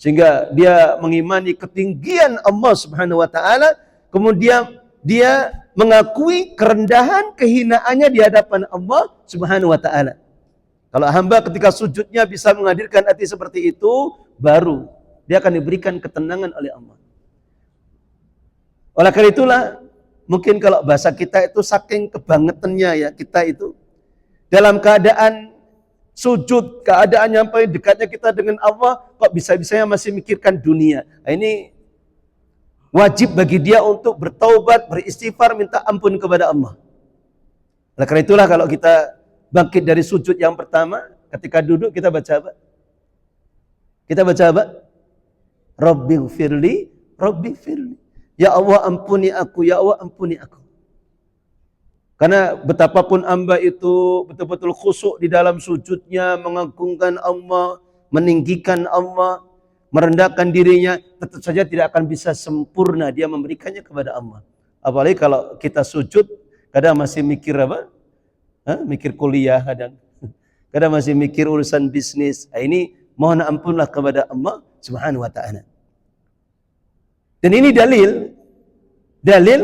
Sehingga dia mengimani ketinggian Allah Subhanahu wa taala, kemudian dia mengakui kerendahan, kehinaannya di hadapan Allah Subhanahu wa taala. Kalau hamba ketika sujudnya bisa menghadirkan hati seperti itu, baru dia akan diberikan ketenangan oleh Allah. Oleh karena itulah, mungkin kalau bahasa kita itu saking kebangetannya ya, kita itu dalam keadaan sujud, keadaan yang paling dekatnya kita dengan Allah, kok bisa-bisanya masih mikirkan dunia. Nah, ini wajib bagi dia untuk bertaubat, beristighfar, minta ampun kepada Allah. Oleh karena itulah kalau kita bangkit dari sujud yang pertama, ketika duduk kita baca apa? Kita baca apa? Rabbighfirli, Rabbighfirli. Ya Allah ampuni aku, ya Allah ampuni aku. Karena betapapun hamba itu betul-betul khusyuk di dalam sujudnya, mengagungkan Allah, meninggikan Allah, merendahkan dirinya, tetap saja tidak akan bisa sempurna dia memberikannya kepada Allah. Apalagi kalau kita sujud, kadang masih mikir apa? Mikir kuliah kadang. Kadang masih mikir urusan bisnis. Ini mohon ampunlah kepada Allah Subhanahu wa taala. Dan ini dalil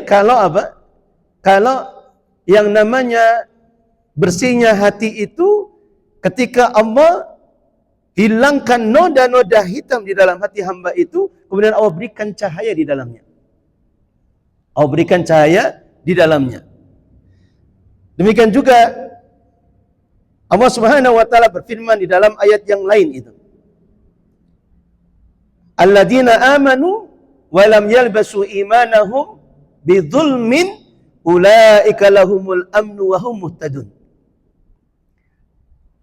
kalau apa? Kalau yang namanya bersihnya hati itu ketika Allah hilangkan noda-noda hitam di dalam hati hamba itu, kemudian Allah berikan cahaya di dalamnya. Allah berikan cahaya di dalamnya. Demikian juga Allah Subhanahu wa taala berfirman di dalam ayat yang lain itu. Alladzina amanu wa lam yalbasu imanahum bidzulmin ulaika lahumul amnu wa hum muhtadun.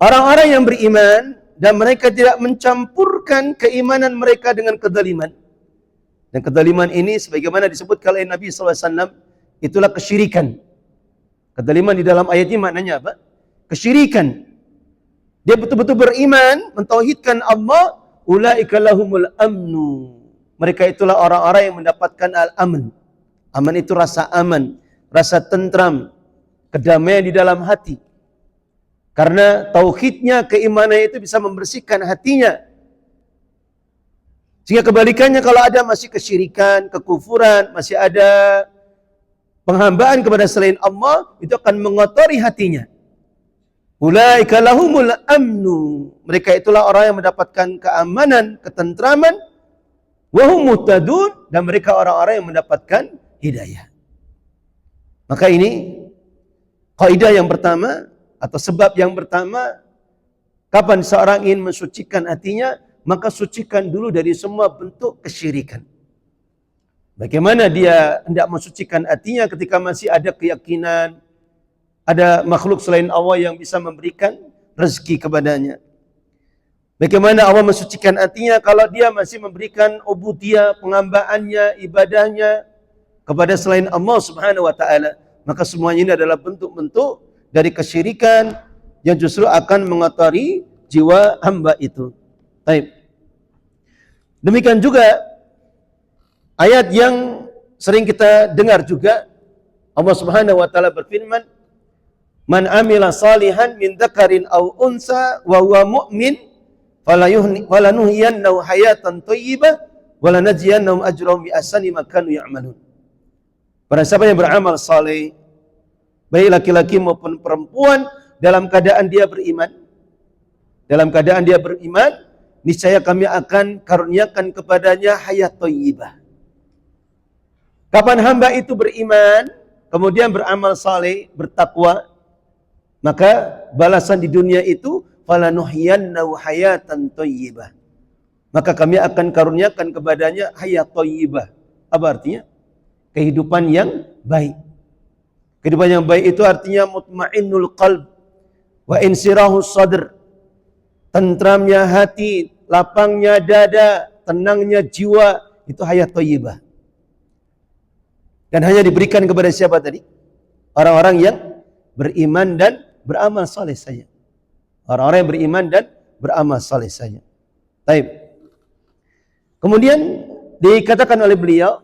Orang-orang yang beriman dan mereka tidak mencampurkan keimanan mereka dengan kezaliman. Dan kezaliman ini sebagaimana disebut oleh Nabi SAW, itulah kesyirikan. Kezaliman di dalam ayat ini maknanya apa? Kesyirikan. Dia betul-betul beriman, mentauhidkan Allah, ulaika lahumul amnu. Mereka itulah orang-orang yang mendapatkan al-aman. Aman itu rasa aman, rasa tentram, kedamaian di dalam hati. Karena tauhidnya, keimanan itu bisa membersihkan hatinya Sehingga kebalikannya kalau ada masih kesyirikan, kekufuran, masih ada penghambaan kepada selain Allah, itu akan mengotori hatinya. Ulaika lahumul amnu. Mereka itulah orang yang mendapatkan keamanan, ketentraman, wa hum muhtadun, dan mereka orang-orang yang mendapatkan hidayah. Maka ini kaidah yang pertama atau sebab yang pertama, kapan seorang ingin mensucikan hatinya, maka sucikan dulu dari semua bentuk kesyirikan. Bagaimana dia hendak mensucikan hatinya ketika masih ada keyakinan ada makhluk selain Allah yang bisa memberikan rezeki kepadanya? Bagaimana Allah mensucikan hatinya kalau dia masih memberikan ubudiyah, pengambaannya, ibadahnya kepada selain Allah Subhanahu wa taala? Maka semuanya ini adalah bentuk-bentuk dari kesyirikan yang justru akan mengotori jiwa hamba itu. Baik. Demikian juga ayat yang sering kita dengar juga, Allah Subhanahu wa taala berfirman, "Man amila salihan min dzakarin aw unsa wa huwa mu'min falanuhyiyannahu hayatan thayyibah wa lanajziyannahum ajrahum bi ahsani ma kanu ya'malun." Barang siapa yang beramal saleh, baik laki-laki maupun perempuan, dalam keadaan dia beriman, niscaya kami akan karuniakan kepadanya hayat thayyibah. Kapan hamba itu beriman, kemudian beramal saleh, bertakwa, maka balasan di dunia itu falanuhyiyannahu hayatan thayyibah. Maka kami akan karuniakan kepadanya hayat thayyibah. Apa artinya? Kehidupan yang baik. Kehidupan yang baik itu artinya mutmainnul qalb wa insirahus sadr. Tentramnya hati, lapangnya dada, tenangnya jiwa, itu hayat thayyibah. Dan hanya diberikan kepada siapa tadi? Orang-orang yang beriman dan beramal saleh saja. Orang-orang yang beriman dan beramal saleh saja. Baik. Kemudian dikatakan oleh beliau,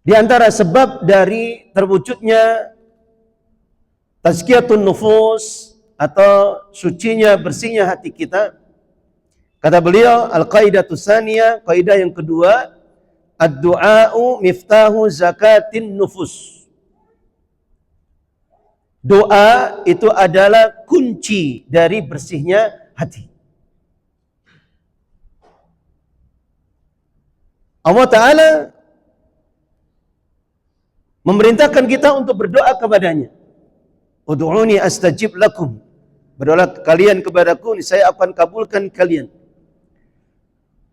di antara sebab dari terwujudnya tazkiyatun nufus atau sucinya, bersihnya hati kita, kata beliau, al-qaidatu tsaniyah, kaidah yang kedua, ad-du'a'u miftahu zakatin nufus. Doa itu adalah kunci dari bersihnya hati. Allah Ta'ala memerintahkan kita untuk berdoa kepadanya. Ud'uni astajib lakum. Berdoalah kalian kepadaku, saya akan kabulkan kalian.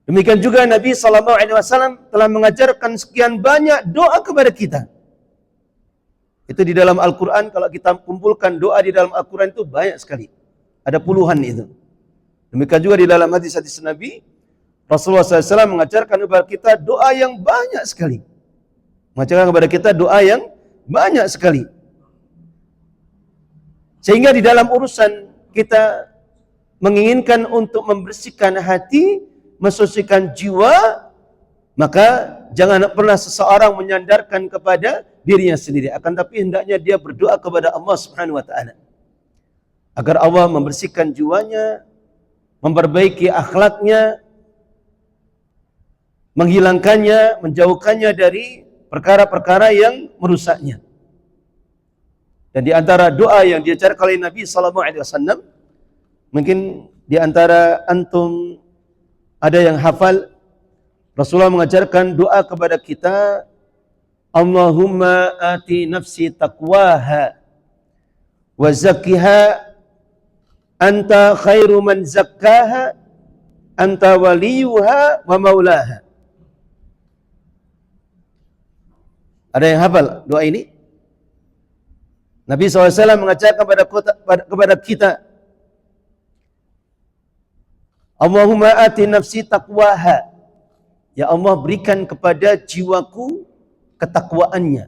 Demikian juga Nabi SAW telah mengajarkan sekian banyak doa kepada kita. Itu di dalam Al-Quran, kalau kita kumpulkan doa di dalam Al-Quran itu banyak sekali. Ada puluhan itu. Demikian juga di dalam hadis-hadis Nabi, Rasulullah SAW mengajarkan kepada kita doa yang banyak sekali. Mengajarkan kepada kita doa yang banyak sekali. Sehingga di dalam urusan kita menginginkan untuk membersihkan hati, mensucikan jiwa, maka jangan pernah seseorang menyandarkan kepada dirinya sendiri, akan tapi hendaknya dia berdoa kepada Allah Subhanahu wa taala agar Allah membersihkan jiwanya, memperbaiki akhlaknya, menghilangkannya, menjauhkannya dari perkara-perkara yang merusaknya. Dan di antara doa yang diajarkan oleh Nabi SAW, mungkin di antara antum ada yang hafal, Rasulullah mengajarkan doa kepada kita, Allahumma ati nafsi taqwaha wa zakkiha anta khairu man zakkaha anta waliyuha wa maulaha. Ada yang hafal doa ini? Nabi SAW mengajarkan kepada kita, Allahumma ati nafsi taqwaha. Ya Allah, berikan kepada jiwaku ketakwaannya.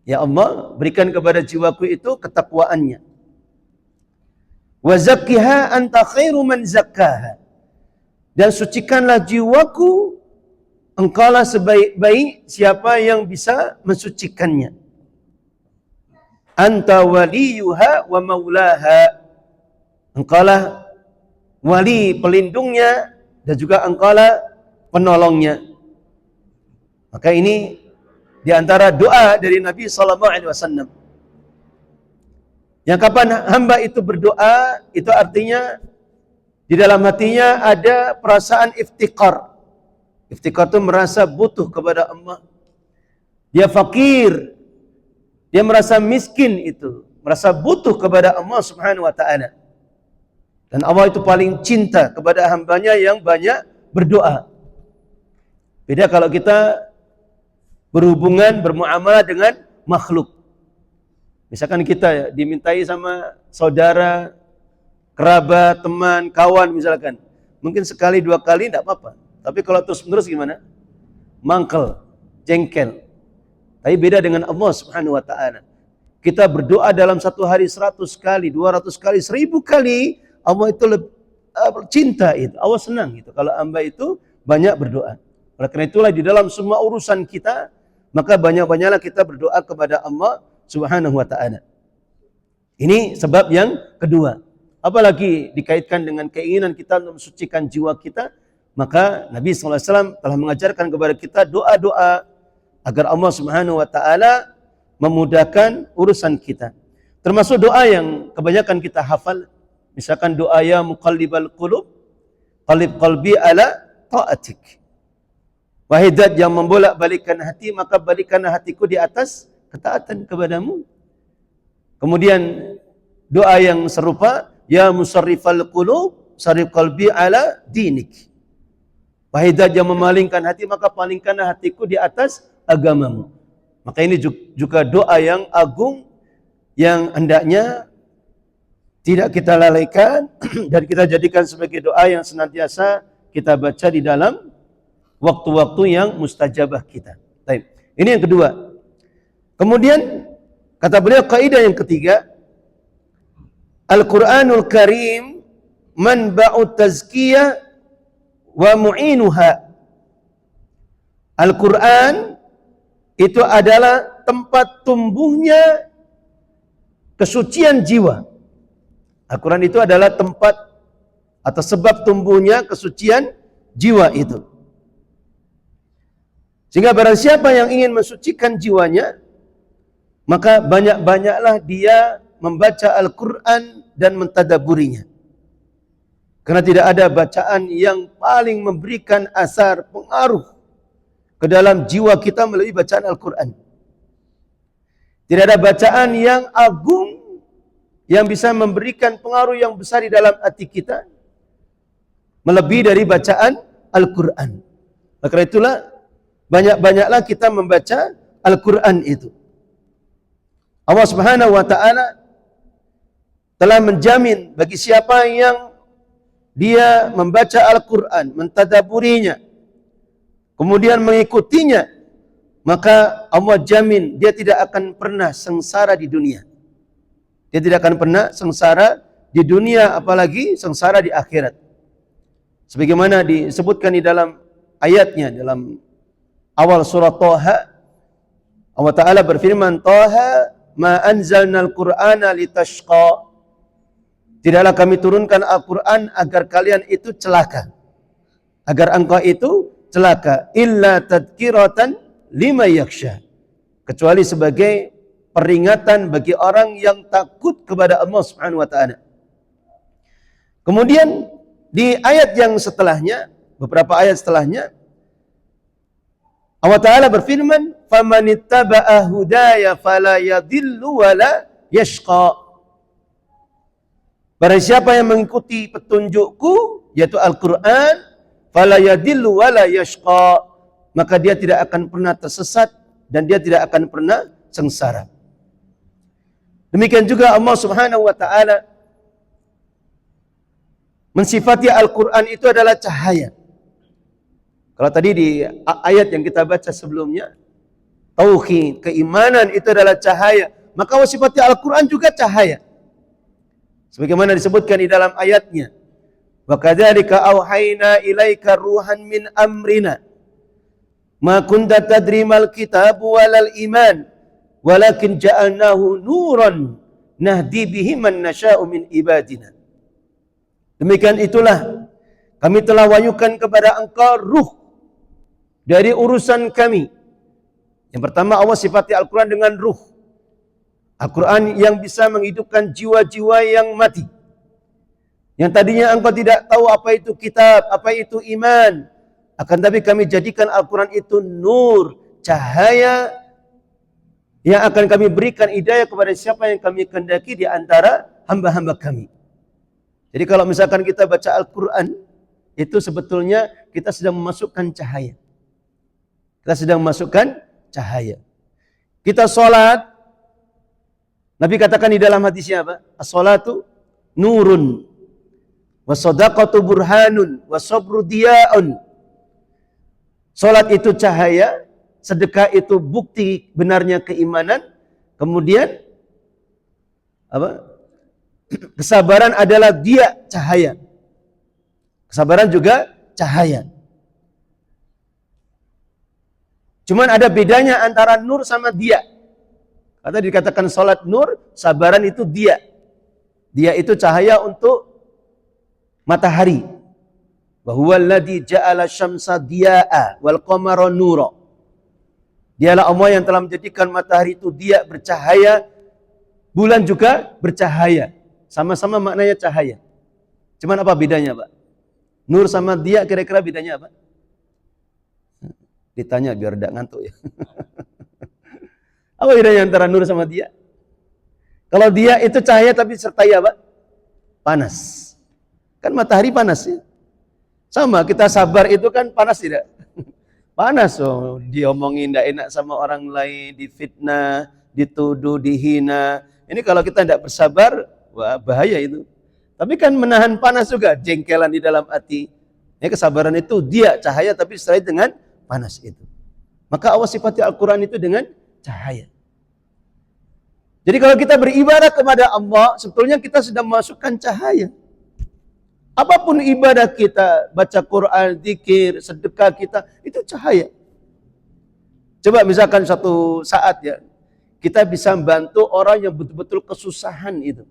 Ya Allah, berikan kepada jiwaku itu ketakwaannya. Wa zakkiha anta khairu man zakkaha. Dan sucikanlah jiwaku, engkaulah sebaik-baik siapa yang bisa mensucikannya. Anta waliyuha wa maulaha. Engkaulah wali pelindungnya, dan juga engkaulah penolongnya. Maka ini di antara doa dari Nabi SAW. Yang kapan hamba itu berdoa, itu artinya di dalam hatinya ada perasaan iftikar. Iftikar itu merasa butuh kepada Allah. Dia fakir, dia merasa miskin itu, merasa butuh kepada Allah Subhanahu wa ta'ala. Dan Allah itu paling cinta kepada hambanya yang banyak berdoa. Beda kalau kita berhubungan, bermuamalah dengan makhluk. Misalkan kita dimintai sama saudara, kerabat, teman, kawan misalkan. Mungkin sekali, dua kali tidak apa-apa. Tapi kalau terus-menerus gimana? Mangkel, jengkel. Tapi beda dengan Allah Subhanahu wa ta'ala. Kita berdoa dalam satu hari 100 kali, 200 kali, 1000 kali. Allah itu cinta itu. Allah senang itu. Kalau hamba itu banyak berdoa. Oleh karena itulah di dalam semua urusan kita, maka banyak-banyaklah kita berdoa kepada Allah Subhanahu wa ta'ala. Ini sebab yang kedua. Apalagi dikaitkan dengan keinginan kita untuk mensucikan jiwa kita, maka Nabi SAW telah mengajarkan kepada kita doa-doa agar Allah Subhanahu wa ta'ala memudahkan urusan kita. Termasuk doa yang kebanyakan kita hafal. Misalkan doa ya muqallibal qulub, qalib qalbi ala ta'atik. Wahai Zat yang membolak-balikkan hati, maka balikkanlah hatiku di atas ketaatan kepadamu. Kemudian doa yang serupa, ya musarrifal qulub, sarrif qalbi ala dinik. Wahai Zat yang memalingkan hati, maka palingkanlah hatiku di atas agamamu. Maka ini juga doa yang agung yang hendaknya tidak kita lalaikan dan kita jadikan sebagai doa yang senantiasa kita baca di dalam waktu-waktu yang mustajabah kita. Baik. Ini yang kedua. Kemudian kata beliau kaidah yang ketiga, Al-Qur'anul Karim manba'u tazkiyah wa mu'inuha. Al-Qur'an itu adalah tempat tumbuhnya kesucian jiwa. Al-Quran itu adalah tempat atau sebab tumbuhnya kesucian jiwa itu. Sehingga barang siapa yang ingin mensucikan jiwanya, maka banyak-banyaklah dia membaca Al-Quran dan mentadaburinya. Karena tidak ada bacaan yang paling memberikan asar, pengaruh ke dalam jiwa kita melalui bacaan Al-Quran. Tidak ada bacaan yang agung yang bisa memberikan pengaruh yang besar di dalam hati kita melebihi dari bacaan Al-Quran. Maka itulah banyak-banyaklah kita membaca Al-Quran itu. Allah Subhanahu wa ta'ala telah menjamin bagi siapa yang dia membaca Al-Quran, mentadaburinya, kemudian mengikutinya, maka Allah jamin dia tidak akan pernah sengsara di dunia. Dia tidak akan pernah sengsara di dunia, apalagi sengsara di akhirat. Sebagaimana disebutkan di dalam ayatnya, dalam awal surah Thaha, Allah Ta'ala berfirman, Thaha ma anzalnal Qur'ana litashqa. Tidaklah kami turunkan Al-Quran agar kalian itu celaka, agar engkau itu celaka, illa tadhkiratan lima yakhsha, kecuali sebagai peringatan bagi orang yang takut kepada Allah Subhanahu wa ta'ala. Kemudian di ayat yang setelahnya, beberapa ayat setelahnya, Allah Ta'ala berfirman, famanittaba'a hudaya fala yadhillu wala yashqa. Barang siapa yang mengikuti petunjukku, yaitu Al-Quran, fala yadhillu wala yashqa, maka dia tidak akan pernah tersesat dan dia tidak akan pernah sengsara. Demikian juga Allah Subhanahu wa ta'ala mensifati Al-Quran itu adalah cahaya. Kalau tadi di ayat yang kita baca sebelumnya, tauhid, keimanan itu adalah cahaya, maka Allah sifati Al-Quran juga cahaya. Sebagaimana disebutkan di dalam ayatnya, wa kadzalika auhayna ilaika ruhan min amrina ma kunta tadri mal kitab walal iman walakin ja'alnahu nuran nahdi bihi man nasha'u min ibadina. Demikian itulah kami telah wahyukan kepada engkau ruh dari urusan kami. Yang pertama, Allah sifati Al-Quran dengan ruh. Al-Quran yang bisa menghidupkan jiwa-jiwa yang mati. Yang tadinya engkau tidak tahu apa itu kitab, apa itu iman. Akan tapi kami jadikan Al-Quran itu nur, cahaya yang akan kami berikan hidayah kepada siapa yang kami kehendaki di antara hamba-hamba kami. Jadi kalau misalkan kita baca Al-Quran, itu sebetulnya kita sedang memasukkan cahaya. Kita sedang memasukkan cahaya. Kita sholat, Nabi katakan di dalam hadisnya apa? As-sholatu nurun, was-sadaqatu burhanun, was-sabru diya'un. Sholat itu cahaya, sedekah itu bukti benarnya keimanan, kemudian apa? Kesabaran adalah dia cahaya. Kesabaran juga cahaya. Cuman ada bedanya antara nur sama dia. Kata dikatakan salat nur, sabaran itu dia. Dia itu cahaya untuk matahari. Wa huwallazi ja'ala syamsa diya'a wal qamara nura. Dialah Allah yang telah menjadikan matahari itu dia bercahaya, bulan juga bercahaya. Sama-sama maknanya cahaya. Cuman apa bedanya, Pak? Nur sama dia kira-kira bedanya apa? Ditanya biar tidak ngantuk ya. Apa bedanya antara nur sama dia? Kalau dia itu cahaya tapi sertai apa? Panas. Kan matahari panas ya. Sama kita sabar itu kan panas tidak? Panas oh, diomongin tidak enak sama orang lain, difitnah, dituduh, dihina. Ini kalau kita tidak bersabar, wah bahaya itu. Tapi kan menahan panas juga, jengkelan di dalam hati. Ya, kesabaran itu dia cahaya tapi setelah dengan panas itu. Maka Allah sifati Al-Quran itu dengan cahaya. Jadi kalau kita beribadah kepada Allah, sebetulnya kita sedang memasukkan cahaya. Apapun ibadah kita, baca Quran, zikir, sedekah kita, itu cahaya. Coba misalkan satu saat ya, kita bisa membantu orang yang betul-betul kesusahan itu.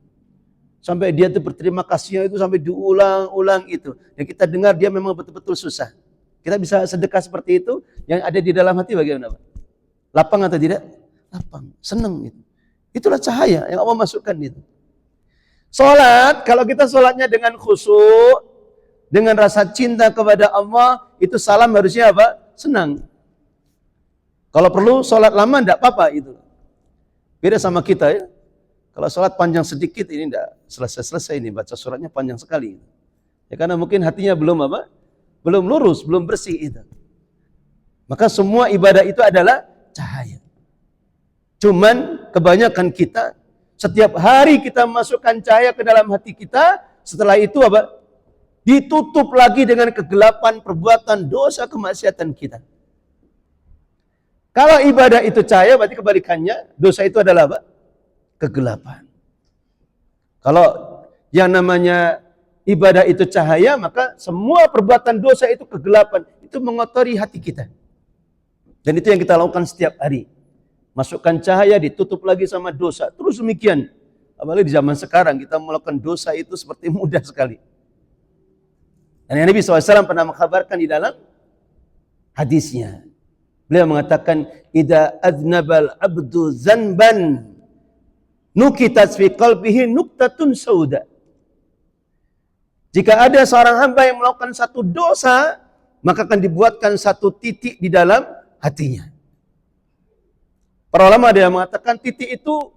Sampai dia itu berterima kasihnya itu sampai diulang-ulang itu. Dan kita dengar dia memang betul-betul susah. Kita bisa sedekah seperti itu, yang ada di dalam hati bagaimana Pak? Lapang atau tidak? Lapang, senang itu. Itulah cahaya yang Allah masukkan itu. Salat, kalau kita salatnya dengan khusyuk, dengan rasa cinta kepada Allah, itu salam harusnya apa? Senang. Kalau perlu salat lama enggak apa-apa itu. Beda sama kita ya. Kalau salat panjang sedikit ini enggak selesai-selesai ini, baca suratnya panjang sekali. Ya karena mungkin hatinya belum apa? Belum lurus, belum bersih itu. Maka semua ibadah itu adalah cahaya. Cuman kebanyakan kita setiap hari kita masukkan cahaya ke dalam hati kita, setelah itu apa? Ditutup lagi dengan kegelapan perbuatan dosa kemaksiatan kita. Kalau ibadah itu cahaya, berarti kebalikannya, dosa itu adalah apa? Kegelapan. Kalau yang namanya ibadah itu cahaya, maka semua perbuatan dosa itu kegelapan. Itu mengotori hati kita. Dan itu yang kita lakukan setiap hari. Masukkan cahaya, ditutup lagi sama dosa. Terus demikian. Apalagi di zaman sekarang, kita melakukan dosa itu seperti mudah sekali. Dan Nabi SAW pernah mengkhabarkan di dalam hadisnya. Beliau mengatakan, "Idza adnabal abdu zanban, nukitat fi qalbihi nuktatun sauda." Jika ada seorang hamba yang melakukan satu dosa, maka akan dibuatkan satu titik di dalam hatinya. Para ulama ada yang mengatakan titik itu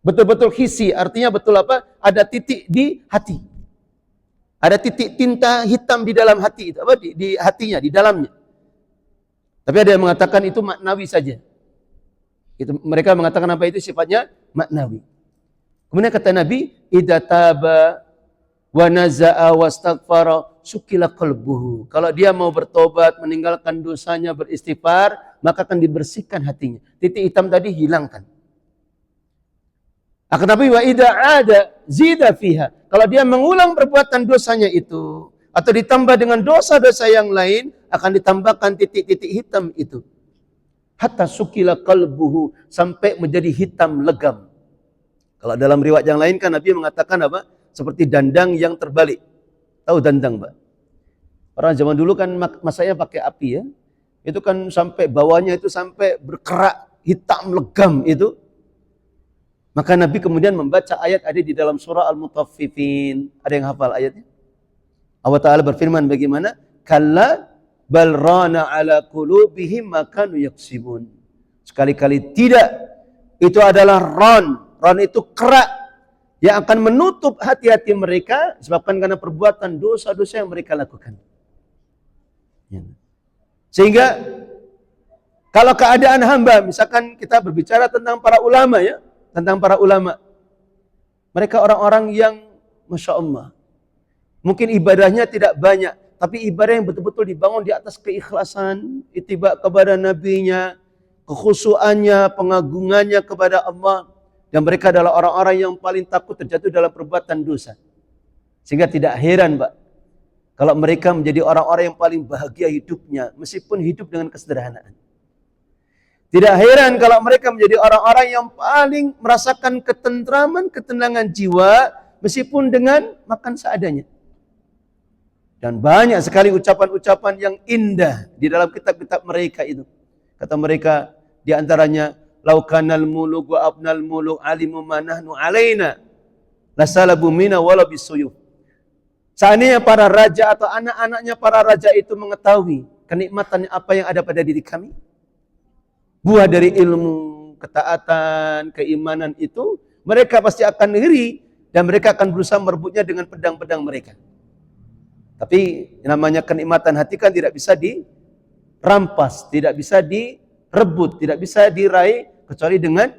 betul-betul hisi, artinya betul apa? Ada titik di hati. Ada titik tinta hitam di dalam hati itu, apa di hatinya, di dalamnya. Tapi ada yang mengatakan itu maknawi saja. Itu mereka mengatakan apa itu sifatnya maknawi. Kemudian kata Nabi, "Idza taba wa naza'a wastaghfara sukila qalbuhu." Kalau dia mau bertobat, meninggalkan dosanya, beristighfar, maka akan dibersihkan hatinya. Titik hitam tadi hilangkan. Akan tapi wa idza ada zida fiha. Kalau dia mengulang perbuatan dosanya itu atau ditambah dengan dosa-dosa yang lain, akan ditambahkan titik-titik hitam itu. Hatta sukila qalbuhu, sampai menjadi hitam legam. Kalau dalam riwayat yang lain kan Nabi mengatakan apa? seperti dandang yang terbalik. Tahu dandang, Mbak? Orang zaman dulu kan masaknya pakai api ya. Itu kan sampai bawahnya itu sampai berkerak hitam legam itu. Maka Nabi kemudian membaca ayat ada di dalam surah Al-Mutaffifin. Ada yang hafal ayatnya? Allah Ta'ala berfirman bagaimana? Kalla bal rana ala qulubihim ma kanu yaksibun. Sekali-kali tidak. Itu adalah ron. Ron itu kerak yang akan menutup hati-hati mereka disebabkan karena perbuatan dosa-dosa yang mereka lakukan. Sehingga kalau keadaan hamba, misalkan kita berbicara tentang para ulama ya, tentang para ulama. Mereka orang-orang yang Masya Allah. Mungkin ibadahnya tidak banyak, tapi ibadah yang betul-betul dibangun di atas keikhlasan, ittiba kepada nabinya, kekhusyuannya, pengagungannya kepada Allah. Dan mereka adalah orang-orang yang paling takut terjatuh dalam perbuatan dosa. Sehingga tidak heran, Pak, kalau mereka menjadi orang-orang yang paling bahagia hidupnya, meskipun hidup dengan kesederhanaan. Tidak heran kalau mereka menjadi orang-orang yang paling merasakan ketentraman, ketenangan jiwa, meskipun dengan makan seadanya. Dan banyak sekali ucapan-ucapan yang indah di dalam kitab-kitab mereka itu. Kata mereka di antaranya, laukanal muluk wa abnal muluk alimu manahnu alaina lasalabu mina wala bisuyuf. Seandainya para raja atau anak-anaknya para raja itu mengetahui kenikmatan apa yang ada pada diri kami, buah dari ilmu, ketaatan, keimanan itu, mereka pasti akan iri dan mereka akan berusaha merebutnya dengan pedang-pedang mereka. Tapi namanya kenikmatan hati kan tidak bisa dirampas, tidak bisa direbut, tidak bisa diraih kecuali dengan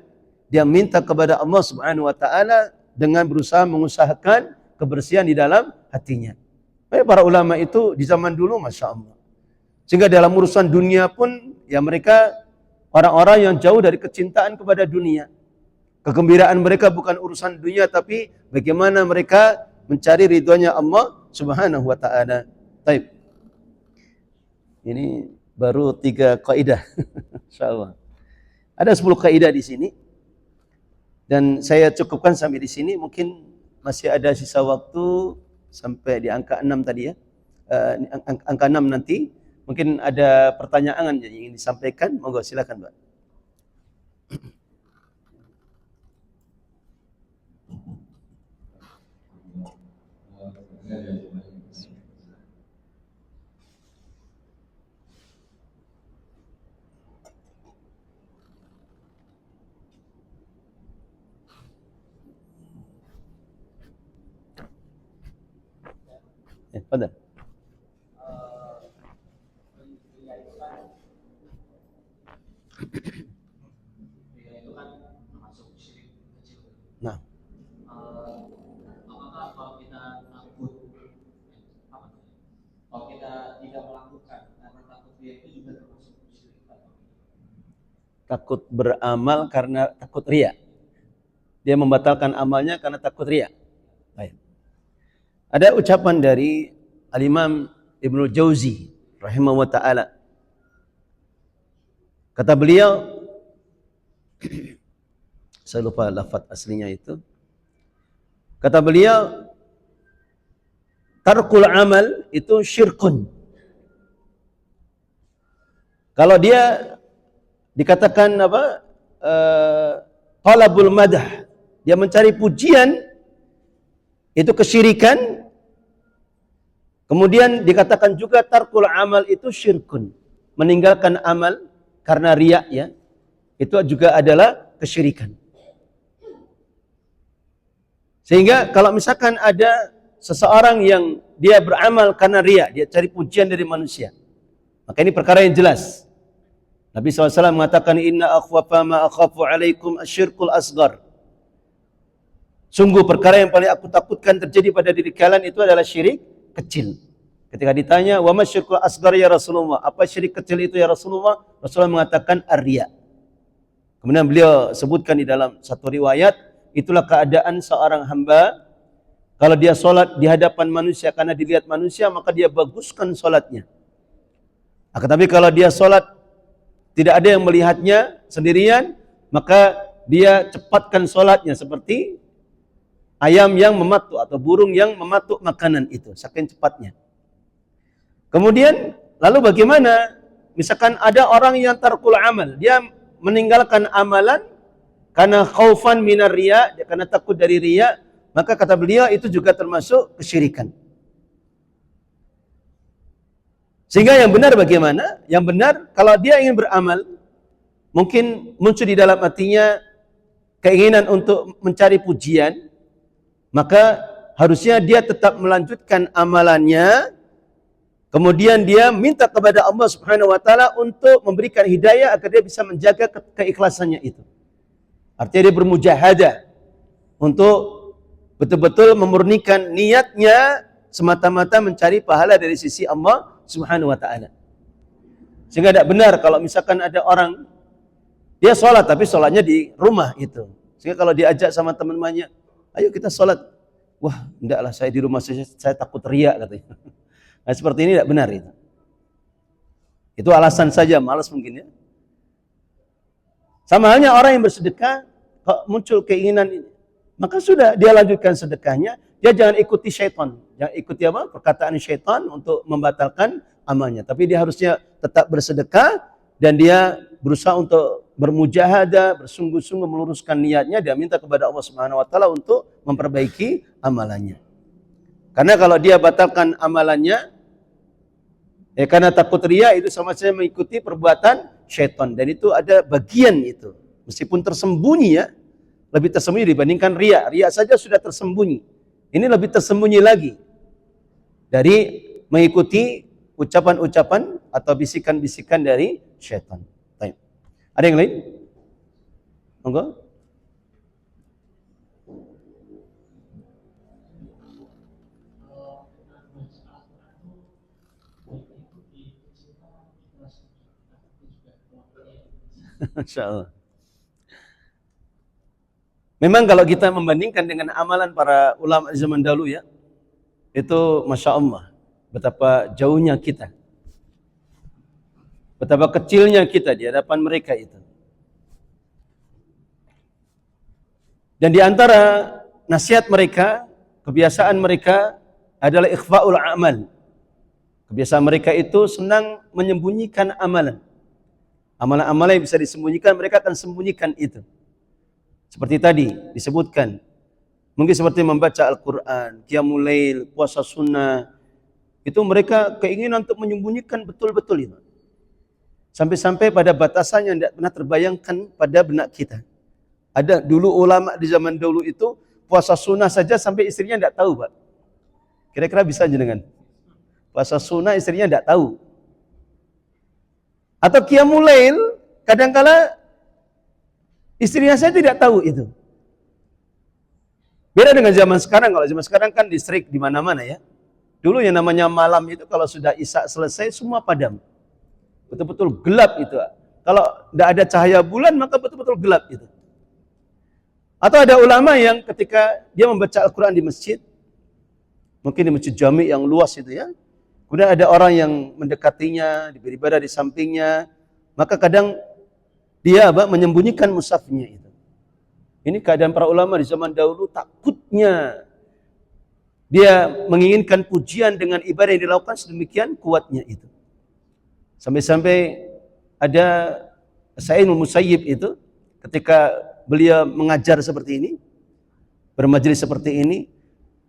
dia minta kepada Allah Subhanahu wa taala dengan berusaha mengusahakan kebersihan di dalam hatinya. Para ulama itu di zaman dulu Masya Allah. Sehingga dalam urusan dunia pun ya mereka orang-orang yang jauh dari kecintaan kepada dunia. Kegembiraan mereka bukan urusan dunia tapi bagaimana mereka mencari ridhonya Allah Subhanahu wa taala. Baik. Ini baru 3 kaidah. Insyaallah. Ada 10 kaidah di sini. Dan saya cukupkan sampai di sini, mungkin masih ada sisa waktu sampai di angka 6 tadi ya. Angka 6 nanti. Mungkin ada pertanyaan yang ingin disampaikan. Monggo silakan, Mbak. Pada. Nah, apakah kalau kita takut, kalau kita tidak melakukan karena takut dia itu juga termasuk syirik? takut beramal karena takut riya. Dia membatalkan amalnya karena takut riya. Baik. Ada ucapan dari Al-Imam Ibnu Jauzi rahimahullah ta'ala. Kata beliau, saya lupa lafaz aslinya itu. Kata beliau, tarkul amal itu syirkun. Kalau dia dikatakan apa? Talabul madah, dia mencari pujian, itu kesyirikan. Kemudian dikatakan juga tarkul amal itu syirkun, meninggalkan amal karena riya ya. Itu juga adalah kesyirikan. Sehingga kalau misalkan ada seseorang yang dia beramal karena riya, dia cari pujian dari manusia, maka ini perkara yang jelas. Nabi SAW mengatakan, inna akhwafa ma akhafu alaikum asyirkul asgar. Sungguh perkara yang paling aku takutkan terjadi pada diri kalian itu adalah syirik kecil. Ketika ditanya, wa ma syirkul asgar ya Rasulullah, apa syirik kecil itu ya Rasulullah? Rasulullah mengatakan ar-riya. Kemudian beliau sebutkan di dalam satu riwayat, itulah keadaan seorang hamba kalau dia sholat di hadapan manusia karena dilihat manusia, maka dia baguskan sholatnya. Tetapi kalau dia sholat tidak ada yang melihatnya sendirian, maka dia cepatkan sholatnya seperti ayam yang mematuk atau burung yang mematuk makanan itu, saking cepatnya. Kemudian, lalu bagaimana? Misalkan ada orang yang tarkul amal, dia meninggalkan amalan karena khaufan minar riya, karena takut dari riya, maka kata beliau itu juga termasuk kesyirikan. Sehingga yang benar bagaimana? Yang benar, kalau dia ingin beramal, mungkin muncul di dalam hatinya keinginan untuk mencari pujian, maka harusnya dia tetap melanjutkan amalannya, kemudian dia minta kepada Allah Subhanahu wa taala untuk memberikan hidayah agar dia bisa menjaga keikhlasannya itu. Artinya dia bermujahadah untuk betul-betul memurnikan niatnya semata-mata mencari pahala dari sisi Allah Subhanahu wa taala. Sehingga tidak benar kalau misalkan ada orang dia sholat tapi sholatnya di rumah itu. Sehingga kalau diajak sama teman-temannya, ayo kita sholat. Wah, enggaklah, saya di rumah saya takut riak katanya. Nah, seperti ini tidak benar itu. Itu alasan saja, malas mungkin ya. Sama halnya orang yang bersedekah, kok muncul keinginan ini, maka sudah dia lanjutkan sedekahnya, dia jangan ikuti syaitan. Jangan ikuti apa? Perkataan syaitan untuk membatalkan amalnya. Tapi dia harusnya tetap bersedekah dan dia berusaha untuk bermujahadah, bersungguh-sungguh meluruskan niatnya, dia minta kepada Allah Subhanahu wa taala untuk memperbaiki amalannya. Karena kalau dia batalkan amalannya karena takut riya, itu sama saja mengikuti perbuatan syaitan, dan itu ada bagian itu. Meskipun tersembunyi ya, lebih tersembunyi dibandingkan riya. Riya saja sudah tersembunyi. Ini lebih tersembunyi lagi dari mengikuti ucapan-ucapan atau bisikan-bisikan dari syaitan. Baik. Ada yang lain? Monggo. Insyaallah. Memang kalau kita membandingkan dengan amalan para ulama zaman dahulu ya, itu Masya Allah, betapa jauhnya kita, betapa kecilnya kita di hadapan mereka itu. Dan di antara nasihat mereka, kebiasaan mereka adalah ikhfa'ul amal. Kebiasaan mereka itu senang menyembunyikan amalan. Amalan-amalan yang bisa disembunyikan, mereka akan sembunyikan itu. Seperti tadi disebutkan, mungkin seperti membaca Al-Quran, qiyamul lail, puasa sunnah, itu mereka keinginan untuk menyembunyikan betul-betul itu. Sampai-sampai pada batasan yang tidak pernah terbayangkan pada benak kita. Ada dulu ulama di zaman dulu itu, puasa sunnah saja sampai istrinya tidak tahu, Pak. Kira-kira bisa jenengan? Puasa sunnah istrinya tidak tahu. Atau qiyamul lail, kadang-kala istrinya saya tidak tahu itu. Beda dengan zaman sekarang. Kalau zaman sekarang kan listrik di mana-mana ya. Dulu yang namanya malam itu kalau sudah isya selesai semua padam. Betul-betul gelap itu. Kalau tidak ada cahaya bulan maka betul-betul gelap itu. Atau ada ulama yang ketika dia membaca Al-Quran di masjid, mungkin di masjid jami yang luas itu ya, kemudian ada orang yang mendekatinya, beribadah di sampingnya, maka kadang dia menyembunyikan mushafnya itu. Ini keadaan para ulama di zaman dahulu, takutnya dia menginginkan pujian dengan ibadah yang dilakukan sedemikian kuatnya itu. Sampai-sampai ada Sa'id bin Musayyib itu, ketika beliau mengajar seperti ini, bermajelis seperti ini,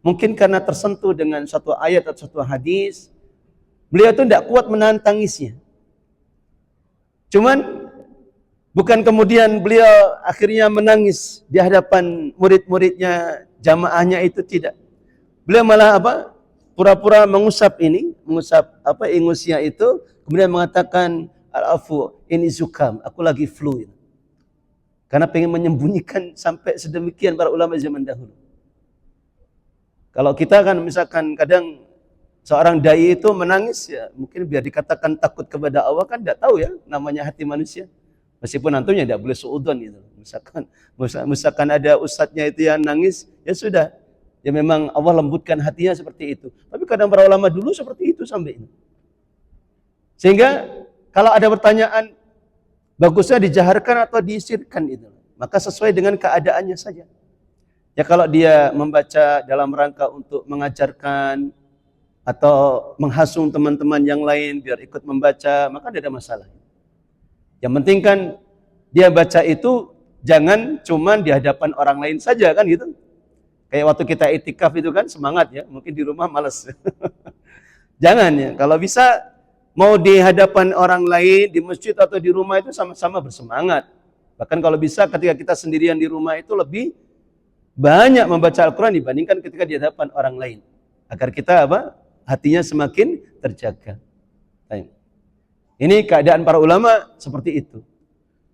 mungkin karena tersentuh dengan satu ayat atau satu hadis, beliau itu tidak kuat menahan tangisnya. Cuman bukan kemudian beliau akhirnya menangis di hadapan murid-muridnya, jamaahnya itu, tidak. Beliau malah pura-pura mengusap ingusnya itu, kemudian mengatakan, al-afu ini zukam, aku lagi flu. Karena pengen menyembunyikan sampai sedemikian para ulama zaman dahulu. Kalau kita kan misalkan kadang seorang dai itu menangis ya, mungkin biar dikatakan takut kepada Allah, kan tidak tahu ya namanya hati manusia. Meskipun nantinya tidak boleh suudzon itu. Misalkan ada ustadznya itu yang nangis, ya sudah. Ya memang Allah lembutkan hatinya seperti itu. Tapi kadang para ulama dulu seperti itu sampai ini. Sehingga kalau ada pertanyaan, bagusnya dijaharkan atau disirkan itu. Maka sesuai dengan keadaannya saja. Ya kalau dia membaca dalam rangka untuk mengajarkan atau menghasung teman-teman yang lain biar ikut membaca, maka tidak ada masalah. Yang penting kan dia baca itu jangan cuman di hadapan orang lain saja kan gitu. Kayak waktu kita itikaf itu kan semangat ya, mungkin di rumah malas. Jangan ya, kalau bisa mau di hadapan orang lain, di masjid atau di rumah itu sama-sama bersemangat. Bahkan kalau bisa ketika kita sendirian di rumah itu lebih banyak membaca Al-Quran dibandingkan ketika di hadapan orang lain. Agar kita hatinya semakin terjaga. Ini keadaan para ulama seperti itu.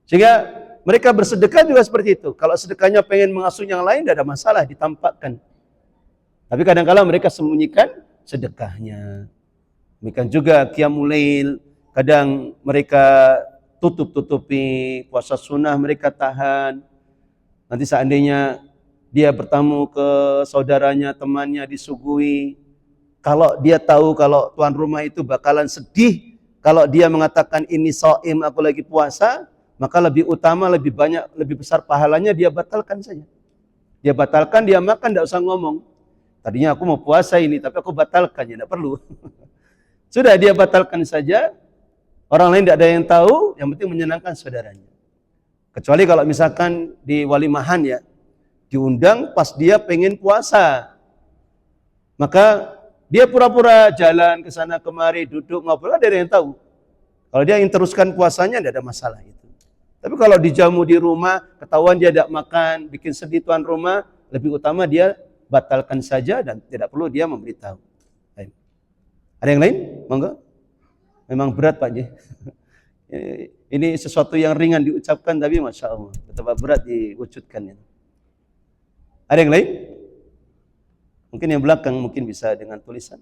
Sehingga mereka bersedekah juga seperti itu. Kalau sedekahnya pengen mengasuh yang lain, tidak ada masalah, ditampakkan. Tapi kadang-kadang mereka sembunyikan sedekahnya. Demikian juga qiyamul lail, kadang mereka tutup-tutupi, puasa sunnah mereka tahan. Nanti seandainya dia bertamu ke saudaranya, temannya, disuguhi. Kalau dia tahu kalau tuan rumah itu bakalan sedih, kalau dia mengatakan ini shaim, aku lagi puasa, maka lebih utama, lebih banyak, lebih besar pahalanya dia batalkan saja. Dia batalkan, dia makan, tidak usah ngomong. Tadinya aku mau puasa ini, tapi aku batalkan, ya tidak perlu. Sudah dia batalkan saja, orang lain tidak ada yang tahu, yang penting menyenangkan saudaranya. Kecuali kalau misalkan di walimahan ya, diundang pas dia pengen puasa. Maka dia pura-pura jalan ke sana kemari, duduk ngobrol, ada yang tahu. Kalau dia ingin teruskan puasanya, tidak ada masalah itu. Tapi kalau dijamu di rumah, ketahuan dia tidak makan, bikin sedih tuan rumah, lebih utama dia batalkan saja dan tidak perlu dia memberitahu. Ada yang lain? Monggo. Memang berat Pak J. Ini sesuatu yang ringan diucapkan tapi Masya Allah, betapa berat diwujudkannya. Ada yang lain? Mungkin yang belakang mungkin bisa dengan tulisan.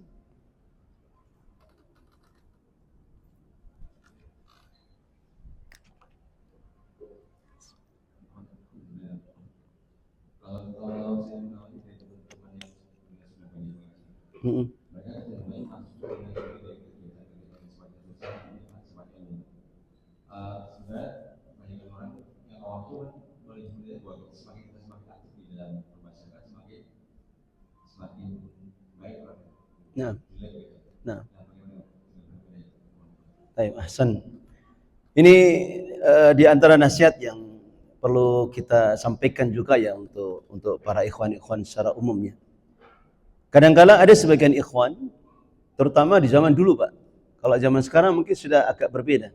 Nah, nah, baik, ahsan. Ini di antara nasihat yang perlu kita sampaikan juga ya untuk para ikhwan-ikhwan secara umumnya. Kadang-kadang ada sebagian ikhwan, terutama di zaman dulu Pak. Kalau zaman sekarang mungkin sudah agak berbeda.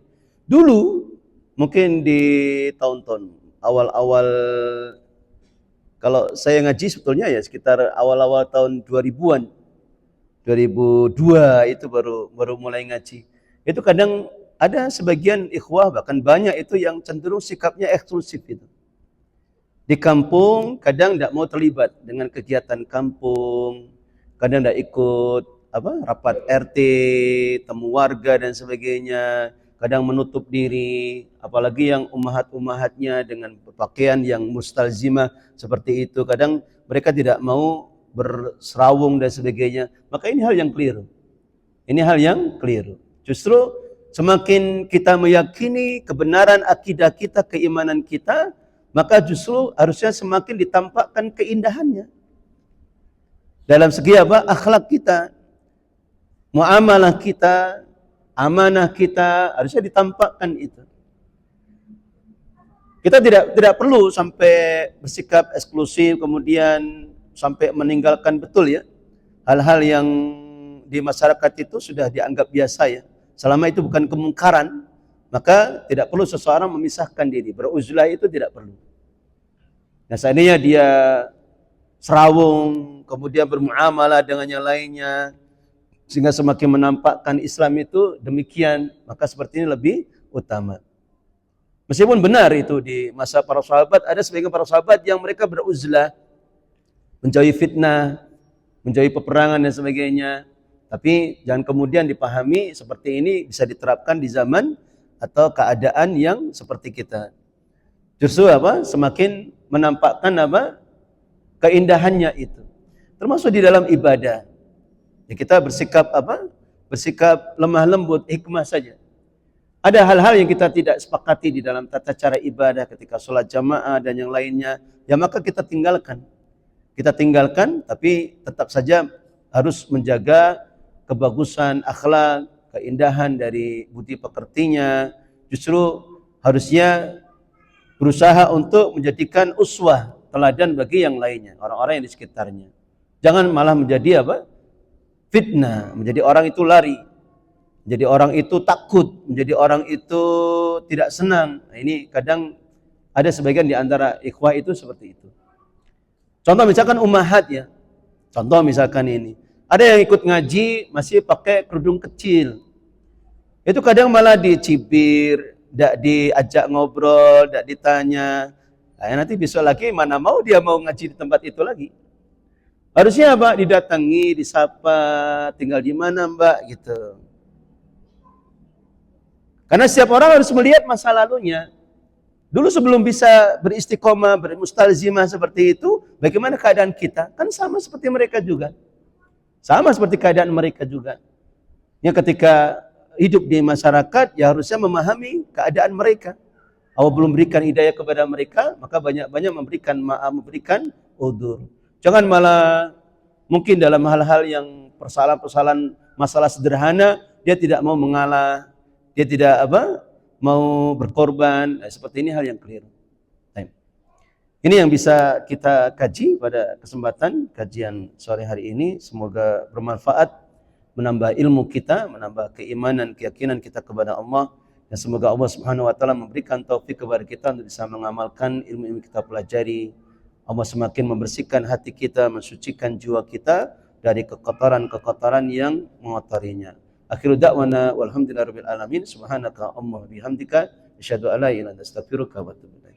Dulu mungkin di tahun-tahun awal-awal, kalau saya ngaji sebetulnya ya sekitar awal-awal tahun 2000-an. 2002 itu baru mulai ngaji. Itu kadang ada sebagian ikhwah, bahkan banyak itu yang cenderung sikapnya eksklusif itu. Di kampung kadang tidak mau terlibat dengan kegiatan kampung, kadang tidak ikut rapat RT, temu warga dan sebagainya, kadang menutup diri, apalagi yang ummahat-ummahatnya dengan pakaian yang mustalzimah seperti itu, kadang mereka tidak mau berserawung dan sebagainya. Maka ini hal yang keliru. Ini hal yang keliru. Justru semakin kita meyakini kebenaran akidah kita, keimanan kita, maka justru harusnya semakin ditampakkan keindahannya. Dalam segi akhlak kita, muamalah kita, amanah kita, harusnya ditampakkan itu. Kita tidak perlu sampai bersikap eksklusif, kemudian sampai meninggalkan betul ya hal-hal yang di masyarakat itu sudah dianggap biasa ya. Selama itu bukan kemungkaran, maka tidak perlu seseorang memisahkan diri. Beruzlah itu tidak perlu. Nah, seandainya dia serawung, kemudian bermuamalah dengan yang lainnya, sehingga semakin menampakkan Islam itu demikian, maka seperti ini lebih utama. Meskipun benar itu di masa para sahabat, ada sebagian para sahabat yang mereka beruzlah, menjauhi fitnah, menjauhi peperangan dan sebagainya. Tapi jangan kemudian dipahami seperti ini bisa diterapkan di zaman atau keadaan yang seperti kita. Justru semakin menampakkan keindahannya itu. Termasuk di dalam ibadah. Ya, kita bersikap bersikap lemah lembut, hikmah saja. Ada hal-hal yang kita tidak sepakati di dalam tata cara ibadah ketika sholat jamaah dan yang lainnya, ya maka kita tinggalkan. kita tinggalkan, tapi tetap saja harus menjaga kebagusan akhlak, keindahan dari budi pekertinya. Justru harusnya berusaha untuk menjadikan uswah, teladan bagi yang lainnya, orang-orang yang di sekitarnya. Jangan malah menjadi fitnah, menjadi orang itu lari, menjadi orang itu takut, menjadi orang itu tidak senang. Nah, ini kadang ada sebagian di antara ikhwah itu seperti itu. Contoh misalkan ummahat ya. Contoh misalkan ini. Ada yang ikut ngaji masih pakai kerudung kecil. Itu kadang malah dicibir, tidak diajak ngobrol, tidak ditanya. Nah, nanti besok lagi mana mau dia mau ngaji di tempat itu lagi. Harusnya didatangi, disapa, tinggal di mana Mbak gitu. Karena setiap orang harus melihat masa lalunya. Dulu sebelum bisa beristiqomah, bermustalzimah seperti itu, bagaimana keadaan kita? Kan sama seperti mereka juga. Sama seperti keadaan mereka juga. Yang ketika hidup di masyarakat, ya harusnya memahami keadaan mereka. Allah belum berikan hidayah kepada mereka, maka banyak-banyak memberikan maaf, memberikan udzur. Jangan malah mungkin dalam hal-hal yang persoalan-persoalan masalah sederhana, dia tidak mau mengalah, dia tidak mau berkorban. Seperti ini hal yang keliru. Ini yang bisa kita kaji pada kesempatan kajian sore hari ini. Semoga bermanfaat, menambah ilmu kita, menambah keimanan, keyakinan kita kepada Allah. Dan semoga Allah Subhanahu wa taala memberikan taufik kepada kita untuk bisa mengamalkan ilmu-ilmu kita pelajari. Allah semakin membersihkan hati kita, mensucikan jiwa kita dari kekotoran-kekotoran yang mengotorinya. Akhiru da'wana walhamdulillahirabbil alamin. Subhanaka Allahumma bihamdika asyhadu an la ilaha illa anta astaghfiruka wa atubu ilaik.